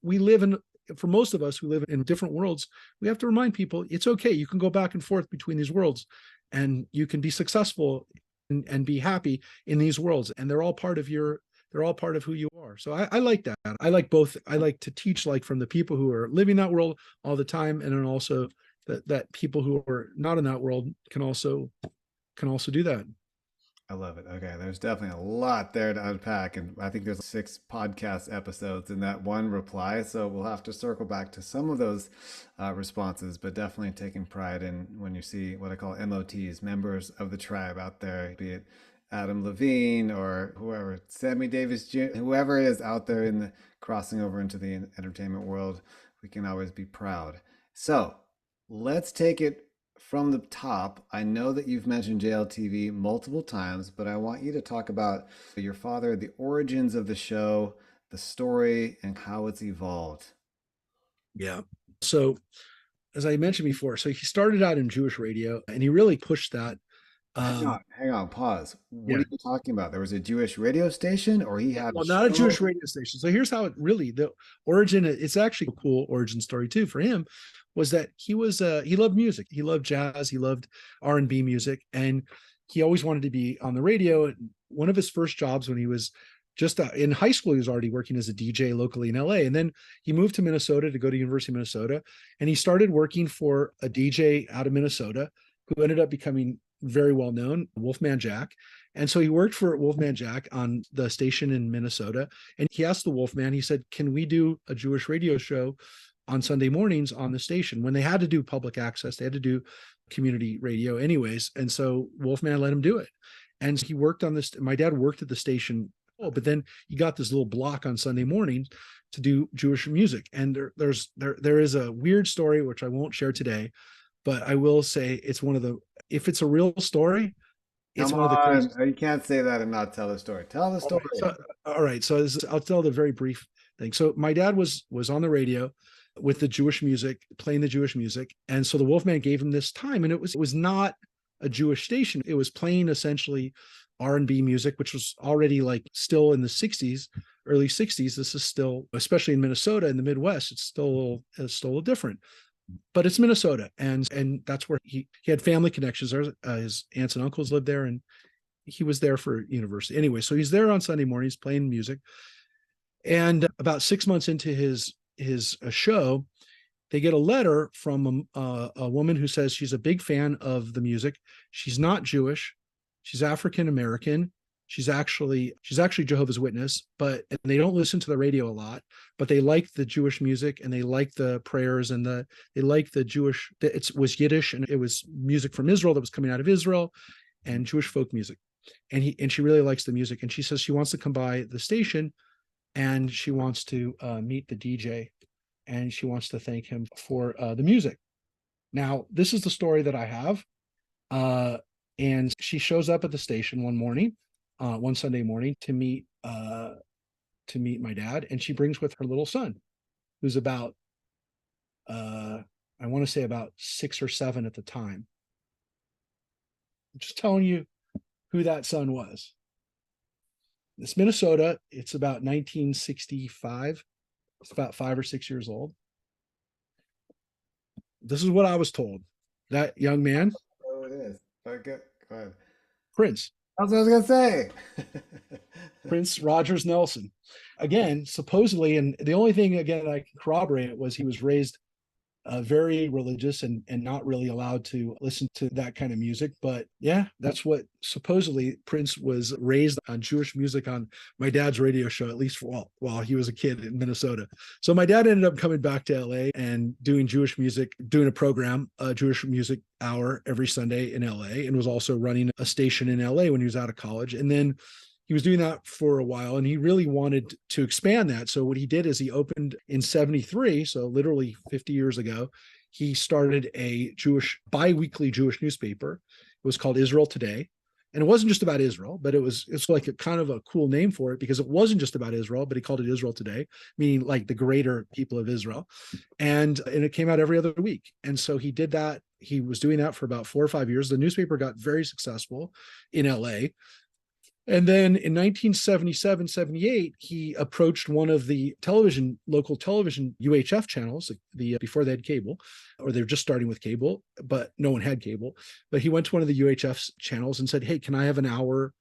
for most of us who live in different worlds, we have to remind people it's okay. You can go back and forth between these worlds, and you can be successful and be happy in these worlds. And they're all part of who you are. So I like that. I like both. I like to teach, like, from the people who are living that world all the time, and then also that people who are not in that world can also do that. I love it. Okay, there's definitely a lot there to unpack, and I think there's 6 podcast episodes in that one reply, so we'll have to circle back to some of those responses, but definitely taking pride in when you see what I call MOTs, members of the tribe out there, be it Adam Levine or whoever, Sammy Davis Jr., whoever is out there in the crossing over into the entertainment world, we can always be proud. So let's take it from the top. I know that you've mentioned JLTV multiple times, but I want you to talk about your father, the origins of the show, the story, and how it's evolved. Yeah. So as I mentioned before, so he started out in Jewish radio, and he really pushed that. Hang on, pause. What are you talking about? There was a Jewish radio station, or he had not a Jewish radio station. So here's how it really, the origin, it's actually a cool origin story too for him, was that he loved music. He loved jazz. He loved R&B music. And he always wanted to be on the radio. One of his first jobs when he was just in high school, he was already working as a DJ locally in LA. And then he moved to Minnesota to go to University of Minnesota. And he started working for a DJ out of Minnesota who ended up becoming very well known, Wolfman Jack. And so he worked for Wolfman Jack on the station in Minnesota. And he asked the Wolfman, he said, can we do a Jewish radio show on Sunday mornings on the station? When they had to do public access, they had to do community radio anyways. And so Wolfman let him do it. And he worked on this. My dad worked at the station, but then he got this little block on Sunday mornings to do Jewish music. And there is a weird story, which I won't share today, but I will say it's one of the, if it's a real story, it's Come one of the craziest. on, you can't say that and not tell the story. Tell the story. All right, so I'll tell the very brief thing. So my dad was on the radio with the Jewish music, playing the Jewish music, and so the Wolfman gave him this time, and it was not a Jewish station. It was playing essentially R&B music, which was already like still in the 60s, early 60s. This is still, especially in Minnesota in the Midwest, it's still a little different. But it's Minnesota, and that's where he had family connections. His aunts and uncles lived there, and he was there for university. Anyway, so he's there on Sunday mornings playing music. And about 6 months into his show, they get a letter from a woman who says she's a big fan of the music. She's not Jewish. She's African American. She's actually Jehovah's Witness, but they don't listen to the radio a lot, but they like the Jewish music and they like the prayers and they like the Jewish, it was Yiddish and it was music from Israel that was coming out of Israel and Jewish folk music. And she really likes the music. And she says she wants to come by the station and she wants to meet the DJ and she wants to thank him for the music. Now, this is the story that I have. And she shows up at the station one Sunday morning to meet my dad, and she brings with her little son, who's about I want to say about 6 or 7 at the time. I'm just telling you who that son was. It's Minnesota. It's about 1965. It's about 5 or 6 years old. This is what I was told. That young man. Oh, it is. Okay, go ahead. Prince. That's what I was gonna say. Prince Rogers Nelson. Again, supposedly, and the only thing again I can corroborate it was he was raised very religious and not really allowed to listen to that kind of music. But yeah, that's what supposedly Prince was raised on Jewish music on my dad's radio show, at least while he was a kid in Minnesota. So my dad ended up coming back to LA and doing Jewish music, doing a program, a Jewish music hour every Sunday in LA, and was also running a station in LA when he was out of college. And then he was doing that for a while and he really wanted to expand that. So what he did is he opened in 73, so literally 50 years ago, he started a bi-weekly Jewish newspaper. It was called Israel Today. And it wasn't just about Israel, but it's like a kind of a cool name for it because it wasn't just about Israel, but he called it Israel Today, meaning like the greater people of Israel. And it came out every other week. And so he did that. He was doing that for about 4 or 5 years. The newspaper got very successful in LA. And then in 1977, 78, he approached one of the local television UHF channels, before they had cable, or they were just starting with cable, but no one had cable. But he went to one of the UHF channels and said, hey, can I have an hour?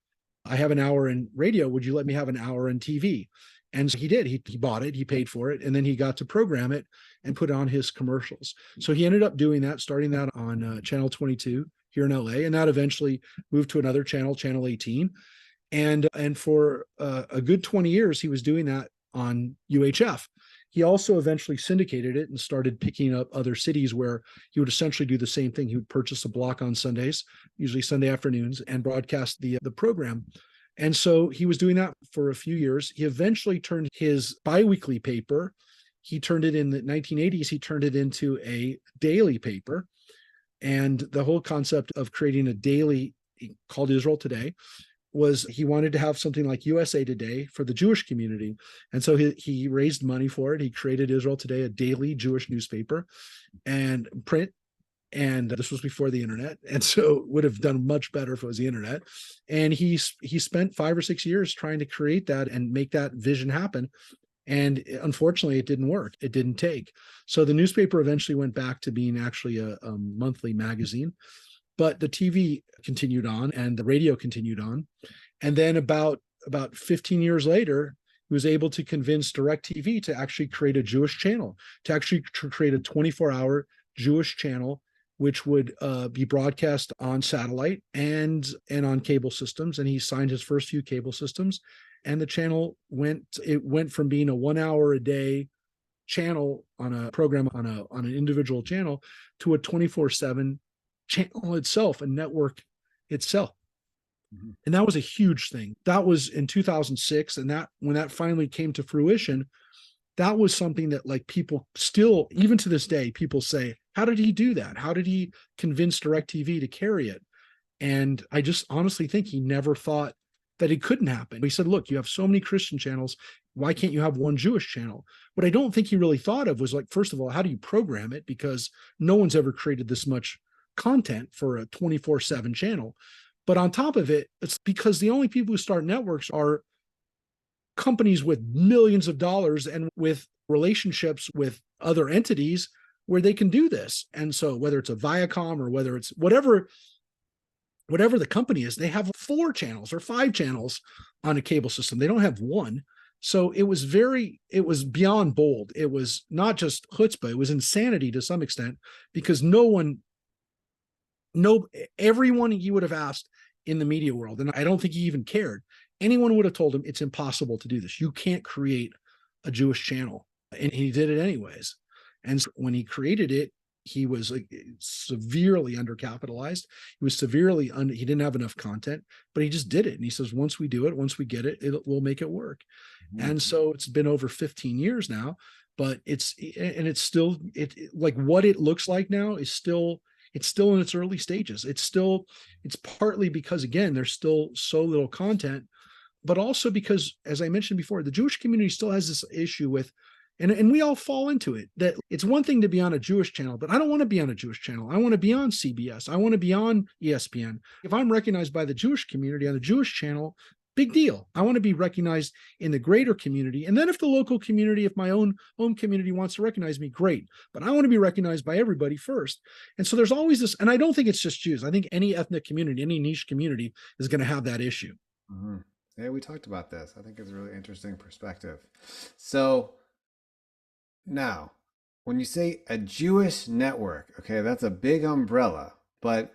I have an hour in radio. Would you let me have an hour in TV? And so he did. He bought it. He paid for it. And then he got to program it and put on his commercials. So he ended up doing that, starting that on Channel 22 here in LA. And that eventually moved to another channel, Channel 18. And for a good 20 years, he was doing that on UHF. He also eventually syndicated it and started picking up other cities where he would essentially do the same thing. He would purchase a block on Sundays, usually Sunday afternoons, and broadcast the program. And so he was doing that for a few years. He eventually turned his biweekly paper. He turned it in the 1980s. He turned it into a daily paper. And the whole concept of creating a daily called Israel Today was he wanted to have something like USA Today for the Jewish community. And so he raised money for it. He created Israel Today, a daily Jewish newspaper and print. And this was before the internet. And so would have done much better if it was the internet. And he spent 5 or 6 years trying to create that and make that vision happen. And unfortunately, it didn't work. It didn't take. So the newspaper eventually went back to being actually a monthly magazine. But the TV continued on and the radio continued on. And then about 15 years later, he was able to convince DirecTV to actually create a Jewish channel, to actually create a 24-hour Jewish channel which would be broadcast on satellite and on cable systems. And he signed his first few cable systems, and the channel went from being a 1 hour a day channel on a program on an individual channel to a 24/7 channel itself, a network itself. Mm-hmm. And that was a huge thing. That was in 2006. And that when that finally came to fruition, that was something that like people still, even to this day, people say, how did he do that? How did he convince DirecTV to carry it? And I just honestly think he never thought that it couldn't happen. He said, look, you have so many Christian channels. Why can't you have one Jewish channel? What I don't think he really thought of was like, first of all, how do you program it? Because no one's ever created this much content for a 24/7 channel. But on top of it, it's because the only people who start networks are companies with millions of dollars and with relationships with other entities where they can do this. And so whether it's a Viacom or whether it's whatever the company is, they have 4 channels or 5 channels on a cable system. They don't have one. So it was beyond bold. It was not just chutzpah, it was insanity to some extent, because everyone he would have asked in the media world, and I don't think he even cared, anyone would have told him it's impossible to do this. You can't create a Jewish channel. And he did it anyways. And so when he created it, he was like severely undercapitalized. He was he didn't have enough content, but he just did it. And he says, once we do it, once we get it, we'll make it work. Mm-hmm. And so it's been over 15 years now, but it's still like what it looks like now is still in its early stages. It's partly because, again, there's still so little content, but also because, as I mentioned before, the Jewish community still has this issue with, and we all fall into it, that it's one thing to be on a Jewish channel, but I don't want to be on a Jewish channel. I want to be on CBS. I want to be on ESPN. If I'm recognized by the Jewish community on a Jewish channel, big deal. I want to be recognized in the greater community. And then if the local community, if my own community wants to recognize me, great. But I want to be recognized by everybody first. And so there's always this, and I don't think it's just Jews. I think any ethnic community, any niche community is going to have that issue. Mm-hmm. Yeah, we talked about this. I think it's a really interesting perspective. So now, when you say a Jewish network, okay, that's a big umbrella, but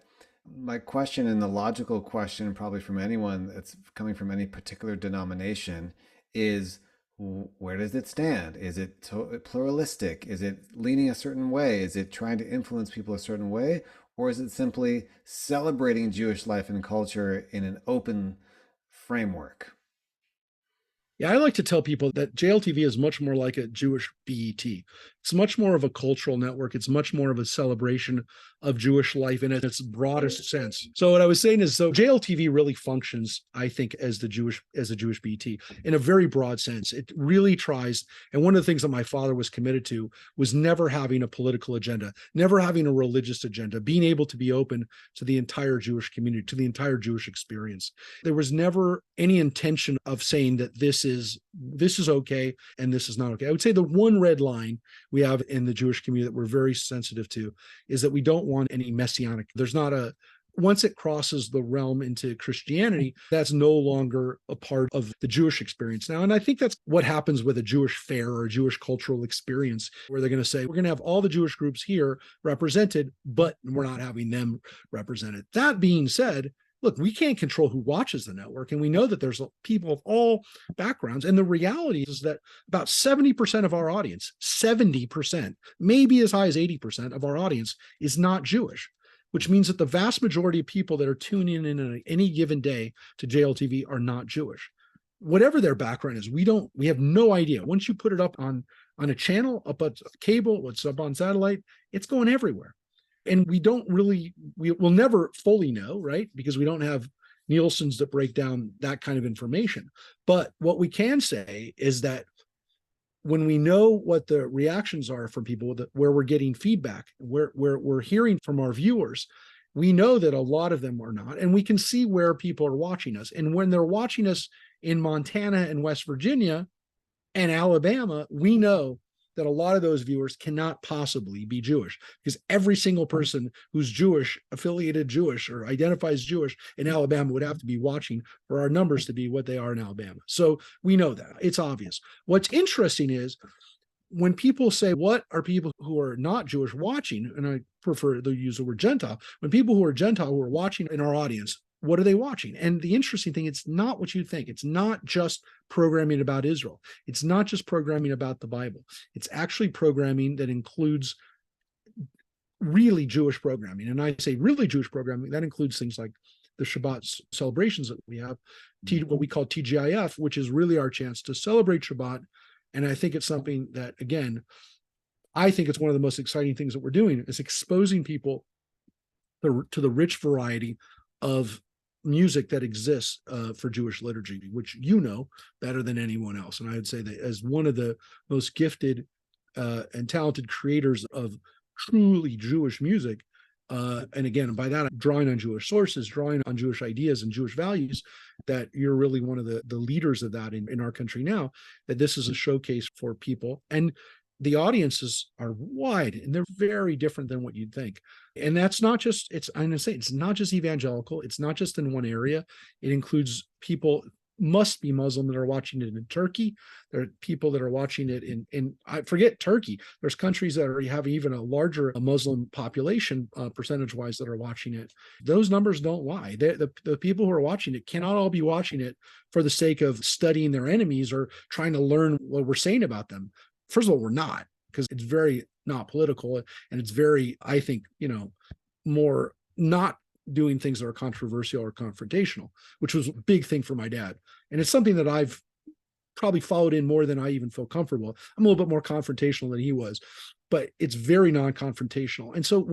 my question, and the logical question probably from anyone that's coming from any particular denomination, is where does it stand? Is it pluralistic? Is it leaning a certain way? Is it trying to influence people a certain way? Or is it simply celebrating Jewish life and culture in an open framework? Yeah, I like to tell people that JLTV is much more like a Jewish BET. It's much more of a cultural network. It's much more of a celebration of Jewish life in its broadest sense. So what I was saying is, so JLTV really functions, I think, as a Jewish BET in a very broad sense. It really tries. And one of the things that my father was committed to was never having a political agenda, never having a religious agenda, being able to be open to the entire Jewish community, to the entire Jewish experience. There was never any intention of saying that this is okay and this is not okay. I would say the one red line we have in the Jewish community that we're very sensitive to is that we don't want any messianic. There's not once it crosses the realm into Christianity, that's no longer a part of the Jewish experience now. And I think that's what happens with a Jewish fair or a Jewish cultural experience, where they're going to say, we're going to have all the Jewish groups here represented, but we're not having them represented. That being said, look, we can't control who watches the network. And we know that there's people of all backgrounds. And the reality is that about 70% of our audience, 70%, maybe as high as 80% of our audience is not Jewish, which means that the vast majority of people that are tuning in any given day to JLTV are not Jewish. Whatever their background is, we have no idea. Once you put it up on a channel, up on cable, what's up on satellite, it's going everywhere. And we'll never fully know, right? Because we don't have Nielsen's that break down that kind of information. But what we can say is that when we know what the reactions are from people, where we're getting feedback, where we're hearing from our viewers, we know that a lot of them are not. And we can see where people are watching us. And when they're watching us in Montana and West Virginia and Alabama, we know that a lot of those viewers cannot possibly be Jewish, because every single person who's Jewish, affiliated Jewish, or identifies Jewish in Alabama would have to be watching for our numbers to be what they are in Alabama. So we know that. It's obvious. What's interesting is when people say, what are people who are not Jewish watching? And I prefer to use the word Gentile. When people who are Gentile who are watching in our audience, what are they watching? And the interesting thing, it's not what you think. It's not just programming about Israel. It's not just programming about the Bible. It's actually programming that includes really Jewish programming. And I say really Jewish programming, that includes things like the Shabbat celebrations that we have, what we call TGIF, which is really our chance to celebrate Shabbat. And I think it's something that, again, I think it's one of the most exciting things that we're doing, is exposing people to the rich variety of music that exists for Jewish liturgy, which you know better than anyone else. And I would say that as one of the most gifted and talented creators of truly Jewish music, and again, by that, I'm drawing on Jewish sources, drawing on Jewish ideas and Jewish values, that you're really one of the leaders of that in our country now, that this is a showcase for people. And the audiences are wide and they're very different than what you'd think. And that's not just, I'm going to say, it's not just evangelical. It's not just in one area. It includes people, must be Muslim, that are watching it in Turkey. There are people that are watching it in I forget Turkey. There's countries that have even a larger Muslim population percentage-wise that are watching it. Those numbers don't lie. The people who are watching it cannot all be watching it for the sake of studying their enemies or trying to learn what we're saying about them. First of all, we're not, because it's very not political, and it's very, I think, more not doing things that are controversial or confrontational, which was a big thing for my dad. And it's something that I've probably followed in more than I even feel comfortable. I'm a little bit more confrontational than he was, but it's very non-confrontational. And so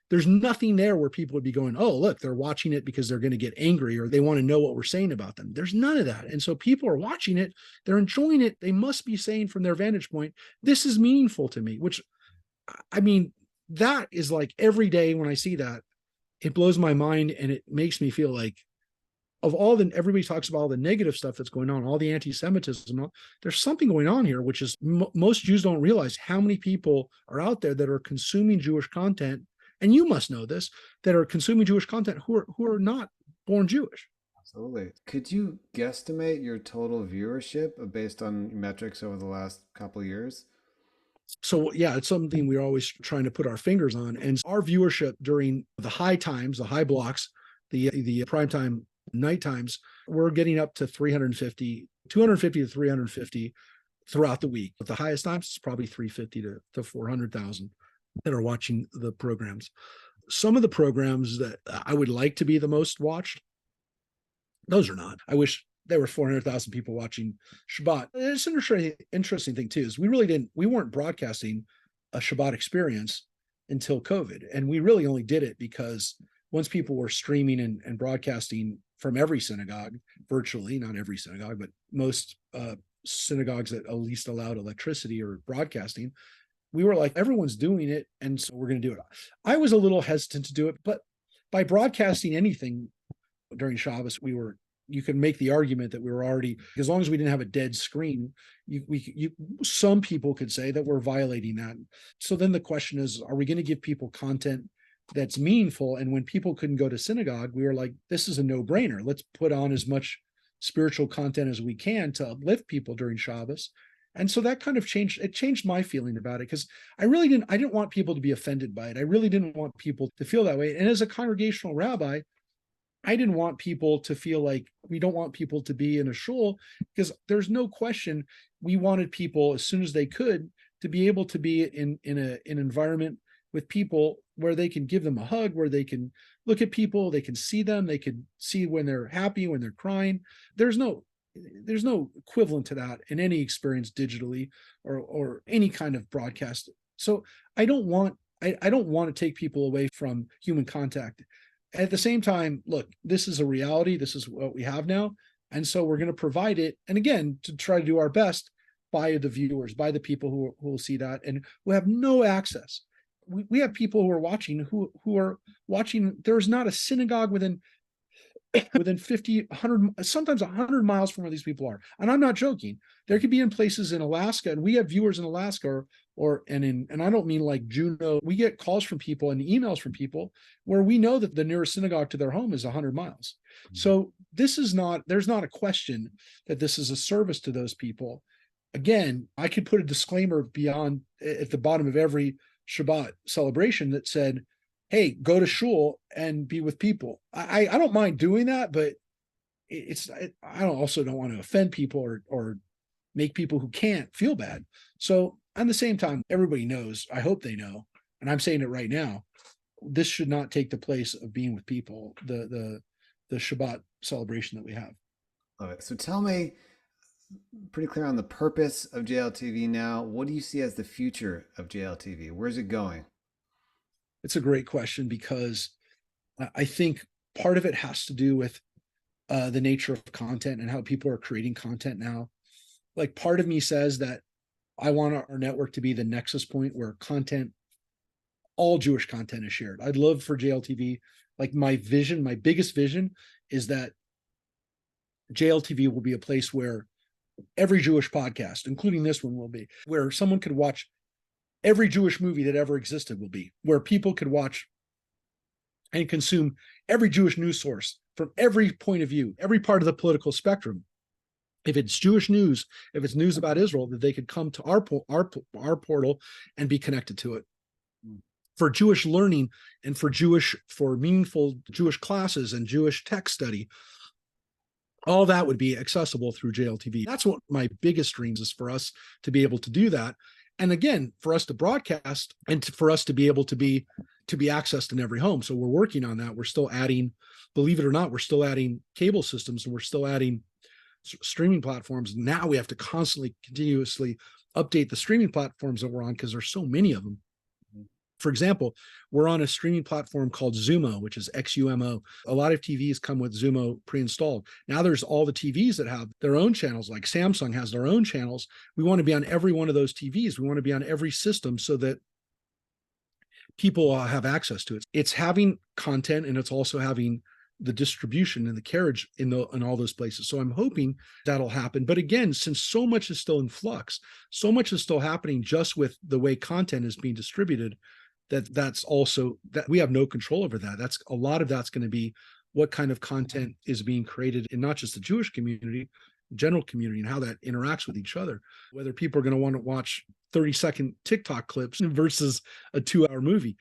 there's nothing there where people would be going, oh, look, they're watching it because they're going to get angry or they want to know what we're saying about them. There's none of that. And so people are watching it, they're enjoying it. They must be saying from their vantage point, this is meaningful to me, which, I mean, that is like every day when I see that, it blows my mind, and it makes me feel like, everybody talks about all the negative stuff that's going on, all the anti-Semitism, there's something going on here, which is most Jews don't realize how many people are out there that are consuming Jewish content, and you must know this, that are consuming Jewish content who are not born Jewish. Absolutely. Could you guesstimate your total viewership based on metrics over the last couple of years? So yeah, it's something we're always trying to put our fingers on. And our viewership during the high times, the high blocks, the primetime night times, we're getting up to 250 to 350 throughout the week. But the highest times, it's probably 350 to 400,000 that are watching the programs. Some of the programs that I would like to be the most watched, those are not. I wish there were 400,000 people watching Shabbat. It's an interesting thing too, is we weren't broadcasting a Shabbat experience until COVID. And we really only did it because once people were streaming and broadcasting from every synagogue, virtually, not every synagogue, but most synagogues that at least allowed electricity or broadcasting, we were like, everyone's doing it, and so we're going to do it. I was a little hesitant to do it, but by broadcasting anything during Shabbos, you can make the argument that we were already, as long as we didn't have a dead screen, some people could say that we're violating that. So then the question is, are we going to give people content that's meaningful? And when people couldn't go to synagogue, we were like, this is a no-brainer. Let's put on as much spiritual content as we can to uplift people during Shabbos. And so that kind of changed my feeling about it, because I didn't want people to be offended by it. I really didn't want people to feel that way. And as a congregational rabbi, I didn't want people to feel like, we don't want people to be in a shul, because there's no question we wanted people, as soon as they could, to be able to be in an environment with people where they can give them a hug, where they can look at people, they can see them, they can see when they're happy, when they're crying. There's no equivalent to that in any experience digitally or any kind of broadcast. So I don't want to take people away from human contact. At the same time, look, this is a reality. This is what we have now. And so we're going to provide it. And again, to try to do our best by the viewers, by the people who will see that and who have no access. We have people who are watching who are watching. There's not a synagogue within 50, 100, sometimes 100 miles from where these people are. And I'm not joking. There could be in places in Alaska, and we have viewers in Alaska and I don't mean like Juneau. We get calls from people and emails from people where we know that the nearest synagogue to their home is 100 miles. Mm-hmm. So there's not a question that this is a service to those people. again, I could put a disclaimer beyond at the bottom of every Shabbat celebration that said, hey, go to shul and be with people. I don't mind doing that, but I also don't want to offend people or make people who can't feel bad. So at the same time, everybody knows, I hope they know, and I'm saying it right now, this should not take the place of being with people, the Shabbat celebration that we have. All right. So tell me, pretty clear on the purpose of JLTV now. What do you see as the future of JLTV? Where's it going? It's a great question, because I think part of it has to do with the nature of content and how people are creating content now. Like, part of me says that I want our network to be the nexus point where content, all Jewish content, is shared. I'd love for JLTV, like my biggest vision is that JLTV will be a place where every Jewish podcast, including this one, will be, where someone could watch every Jewish movie that ever existed, will be, where people could watch and consume every Jewish news source from every point of view, every part of the political spectrum. If it's Jewish news, if it's news about Israel, that they could come to our portal and be connected to it. For Jewish learning and for meaningful Jewish classes and Jewish text study, all that would be accessible through JLTV. That's what my biggest dreams is, for us to be able to do that. And again, for us to broadcast and for us to be able to be accessed in every home. So we're working on that. We're still adding, believe it or not, we're still adding cable systems, and we're still adding streaming platforms. Now we have to continuously update the streaming platforms that we're on, because there's so many of them. For example, we're on a streaming platform called Xumo, which is XUMO. A lot of TVs come with Xumo pre-installed. Now there's all the TVs that have their own channels, like Samsung has their own channels. We want to be on every one of those TVs. We want to be on every system so that people have access to it. It's having content, and it's also having the distribution and the carriage in all those places. So I'm hoping that'll happen. But again, since so much is still in flux, so much is still happening just with the way content is being distributed, that's also, that we have no control over that. That's a lot of that's going to be what kind of content is being created in not just the Jewish community, general community, and how that interacts with each other. Whether people are going to want to watch 30-second TikTok clips versus a 2-hour movie.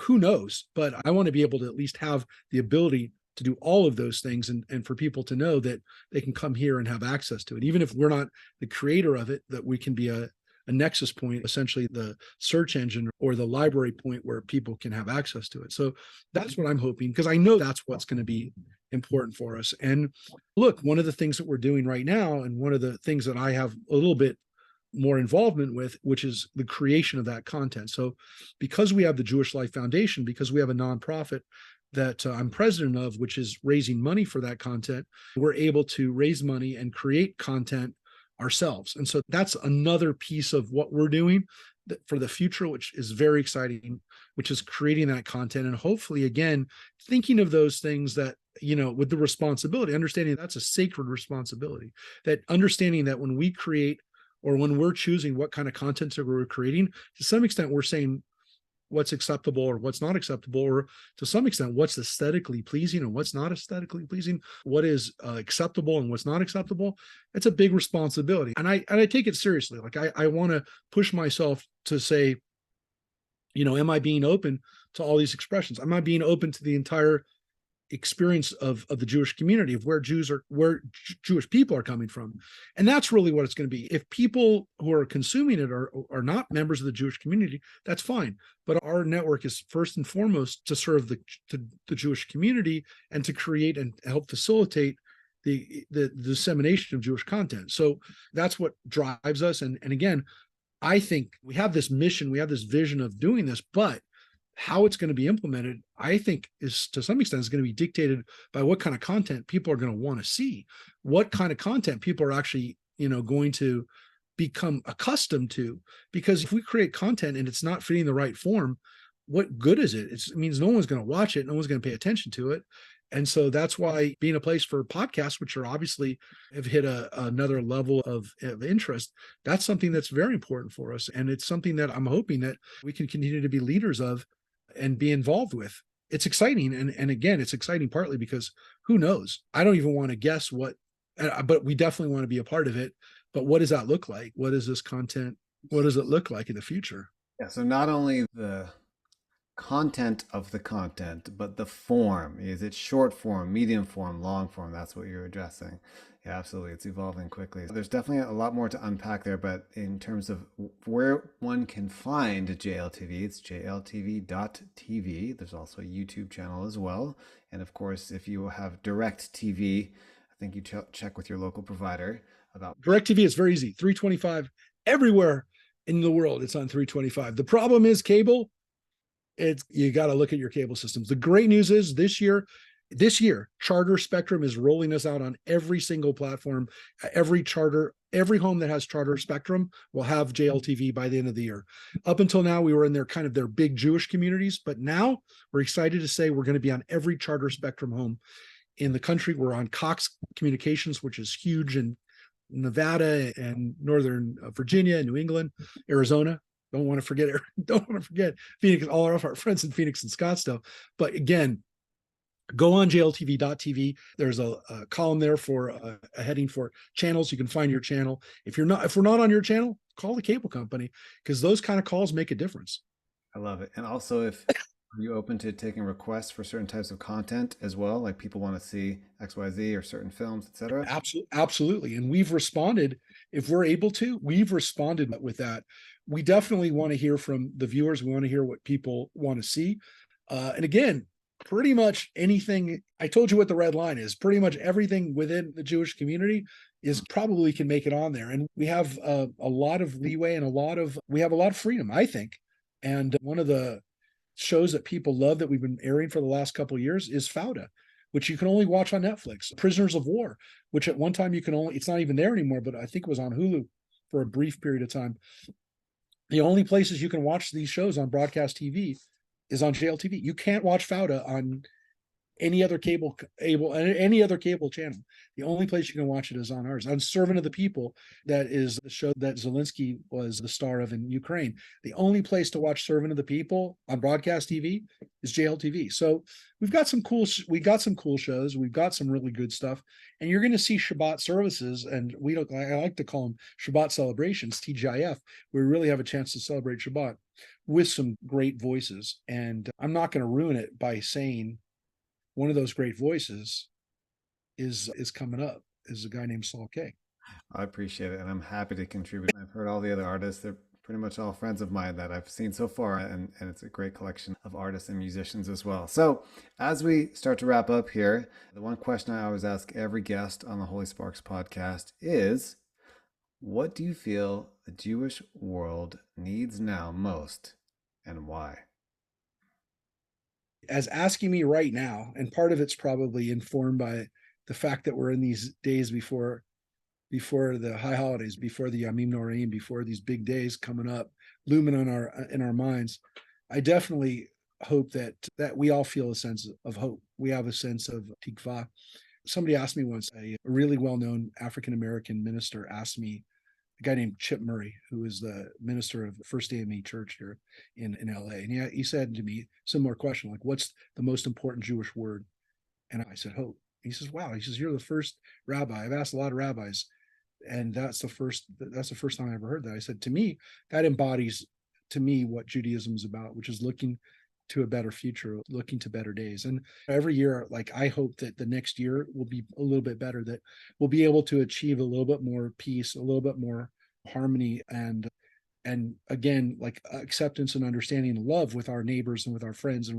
Who knows? But I want to be able to at least have the ability to do all of those things, and for people to know that they can come here and have access to it. Even if we're not the creator of it, that we can be a nexus point, essentially the search engine or the library point where people can have access to it. So that's what I'm hoping, because I know that's what's going to be important for us. And look, one of the things that we're doing right now, and one of the things that I have a little bit more involvement with, which is the creation of that content. So because we have the Jewish Life Foundation, because we have a nonprofit that I'm president of, which is raising money for that content, we're able to raise money and create content ourselves. And so that's another piece of what we're doing for the future, which is very exciting, which is creating that content. And hopefully, again, thinking of those things that, with the responsibility, understanding that's a sacred responsibility, that understanding that when we create, or when we're choosing what kind of content that we're creating, to some extent, we're saying what's acceptable or what's not acceptable, or to some extent, what's aesthetically pleasing and what's not aesthetically pleasing, what is acceptable and what's not acceptable. It's a big responsibility. And I take it seriously. Like I want to push myself to say, am I being open to all these expressions? Am I being open to the entire experience of the Jewish community, of where Jewish people are coming from? And that's really what it's going to be. If people who are consuming it are not members of the Jewish community, that's fine. But our network is first and foremost to serve the Jewish community and to create and help facilitate the dissemination of Jewish content. So that's what drives us. And again, I think we have this mission, we have this vision of doing this, but how it's going to be implemented, I think, is to some extent is going to be dictated by what kind of content people are going to want to see, what kind of content people are actually, going to become accustomed to. Because if we create content and it's not fitting the right form, what good is it? It means no one's going to watch it, no one's going to pay attention to it. And so that's why being a place for podcasts, which are obviously have hit another level of interest, that's something that's very important for us. And it's something that I'm hoping that we can continue to be leaders of and be involved with. It's exciting. And again, it's exciting partly because who knows? I don't even want to guess what But we definitely want to be a part of it. But what does that look like? What is this content? What does it look like in the future? Yeah, so not only the content of the content, but the form. Is it short form, medium form, long form? That's what you're addressing. Yeah, absolutely. It's evolving quickly. There's definitely a lot more to unpack there, but in terms of where one can find JLTV, it's JLTV.tv. There's also a YouTube channel as well. And of course, if you have Direct TV, I think you check with your local provider about DirecTV is very easy. 325 everywhere in the world. It's on 325. The problem is cable. It's you got to look at your cable systems. The great news is this year, Charter Spectrum is rolling us out on every single platform. Every home that has Charter Spectrum will have JLTV by the end of the year. Up until now, we were in their big Jewish communities, but now we're excited to say we're going to be on every Charter Spectrum home in the country. We're on Cox Communications, which is huge in Nevada and Northern Virginia, New England, Arizona. Don't want to forget Phoenix, all of our friends in Phoenix and Scottsdale. But again, go on JLTV.tv. There's a column there for a heading for channels. You can find your channel. If we're not on your channel, call the cable company, because those kind of calls make a difference. I love it. And also, if are you open to taking requests for certain types of content as well? Like people want to see XYZ or certain films, etc. Absolutely. And we've responded, if we're able to, we've responded with that. We definitely want to hear from the viewers. We want to hear what people want to see. And again, pretty much anything, I told you what the red line is, pretty much everything within the Jewish community is probably can make it on there. And we have a lot of leeway and we have a lot of freedom, I think. And one of the shows that people love that we've been airing for the last couple of years is Fauda, which you can only watch on Netflix. Prisoners of War, which at one time it's not even there anymore, but I think it was on Hulu for a brief period of time. The only places you can watch these shows on broadcast TV is on JLTV. You can't watch Fauda on any other cable channel. The only place you can watch it is on ours. On Servant of the People, that is the show that Zelensky was the star of in Ukraine. The only place to watch Servant of the People on broadcast TV is JLTV. So we've got some cool shows. We've got some really good stuff, and you're going to see Shabbat services, and I like to call them Shabbat celebrations, TGIF. We really have a chance to celebrate Shabbat with some great voices. And I'm not going to ruin it by saying one of those great voices is coming up, is a guy named Saul K. I appreciate it, and I'm happy to contribute. I've heard all the other artists. They're pretty much all friends of mine that I've seen so far, and it's a great collection of artists and musicians as well. So as we start to wrap up here, the one question I always ask every guest on the Holy Sparks podcast is, what do you feel the Jewish world needs now most, and why? As asking me right now, and part of it's probably informed by the fact that we're in these days before the high holidays, before the Yamim Noraim, before these big days coming up, looming in our minds. I definitely hope that we all feel a sense of hope. We have a sense of tikva. Somebody asked me once, a really well-known African-American minister asked me, a guy named Chip Murray, who is the minister of the First AME Church here in LA. And he said to me, similar question, like, what's the most important Jewish word? And I said, hope. He says, wow. He says, you're the first rabbi. I've asked a lot of rabbis, and that's the first time I ever heard that. I said, to me, that embodies what Judaism is about, which is looking to a better future, looking to better days. And every year, like, I hope that the next year will be a little bit better, that we'll be able to achieve a little bit more peace, a little bit more harmony, and again, like, acceptance and understanding and love with our neighbors and with our friends,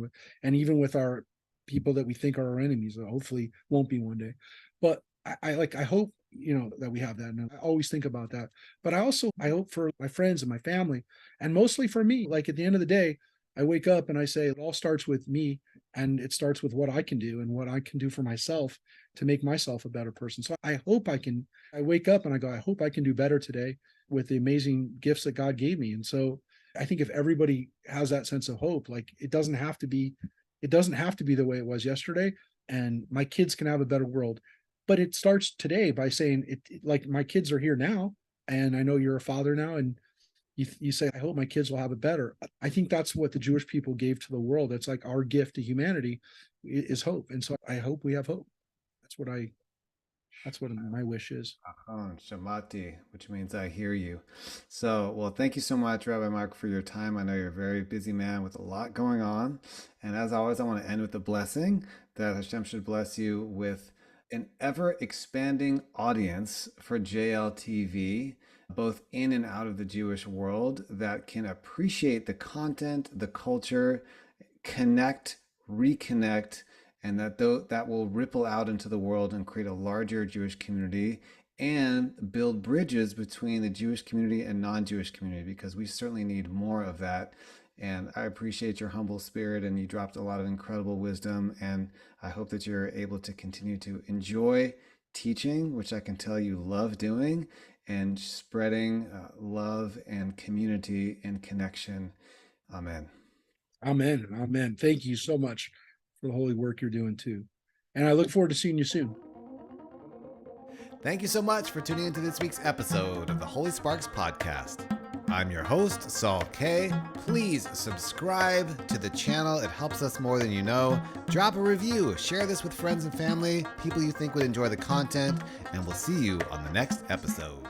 and even with our people that we think are our enemies, that hopefully won't be one day. But I hope, that we have that. And I always think about that. But I hope for my friends and my family, and mostly for me. Like, at the end of the day, I wake up and I say, it all starts with me, and it starts with what I can do and what I can do for myself to make myself a better person. So I wake up and I go, I hope I can do better today with the amazing gifts that God gave me. And so I think if everybody has that sense of hope, like, it doesn't have to be the way it was yesterday, and my kids can have a better world. But it starts today by saying it, like, my kids are here now, and I know you're a father now, and you say, I hope my kids will have it better. I think that's what the Jewish people gave to the world. It's like our gift to humanity is hope. And so I hope we have hope. That's what I That's what my wish is. Shamati, which means I hear you. So, well, thank you so much, Rabbi Mark, for your time. I know you're a very busy man with a lot going on. And as always, I want to end with a blessing that Hashem should bless you with an ever expanding audience for JLTV, both in and out of the Jewish world, that can appreciate the content, the culture, connect, reconnect, and that will ripple out into the world and create a larger Jewish community and build bridges between the Jewish community and non-Jewish community, because we certainly need more of that. And I appreciate your humble spirit, and you dropped a lot of incredible wisdom, and I hope that you're able to continue to enjoy teaching, which I can tell you love doing, and spreading love and community and connection. Amen. Amen. Amen. Thank you so much for the holy work you're doing too. And I look forward to seeing you soon. Thank you so much for tuning into this week's episode of the Holy Sparks Podcast. I'm your host, Saul K. Please subscribe to the channel. It helps us more than you know. Drop a review. Share this with friends and family, people you think would enjoy the content, and we'll see you on the next episode.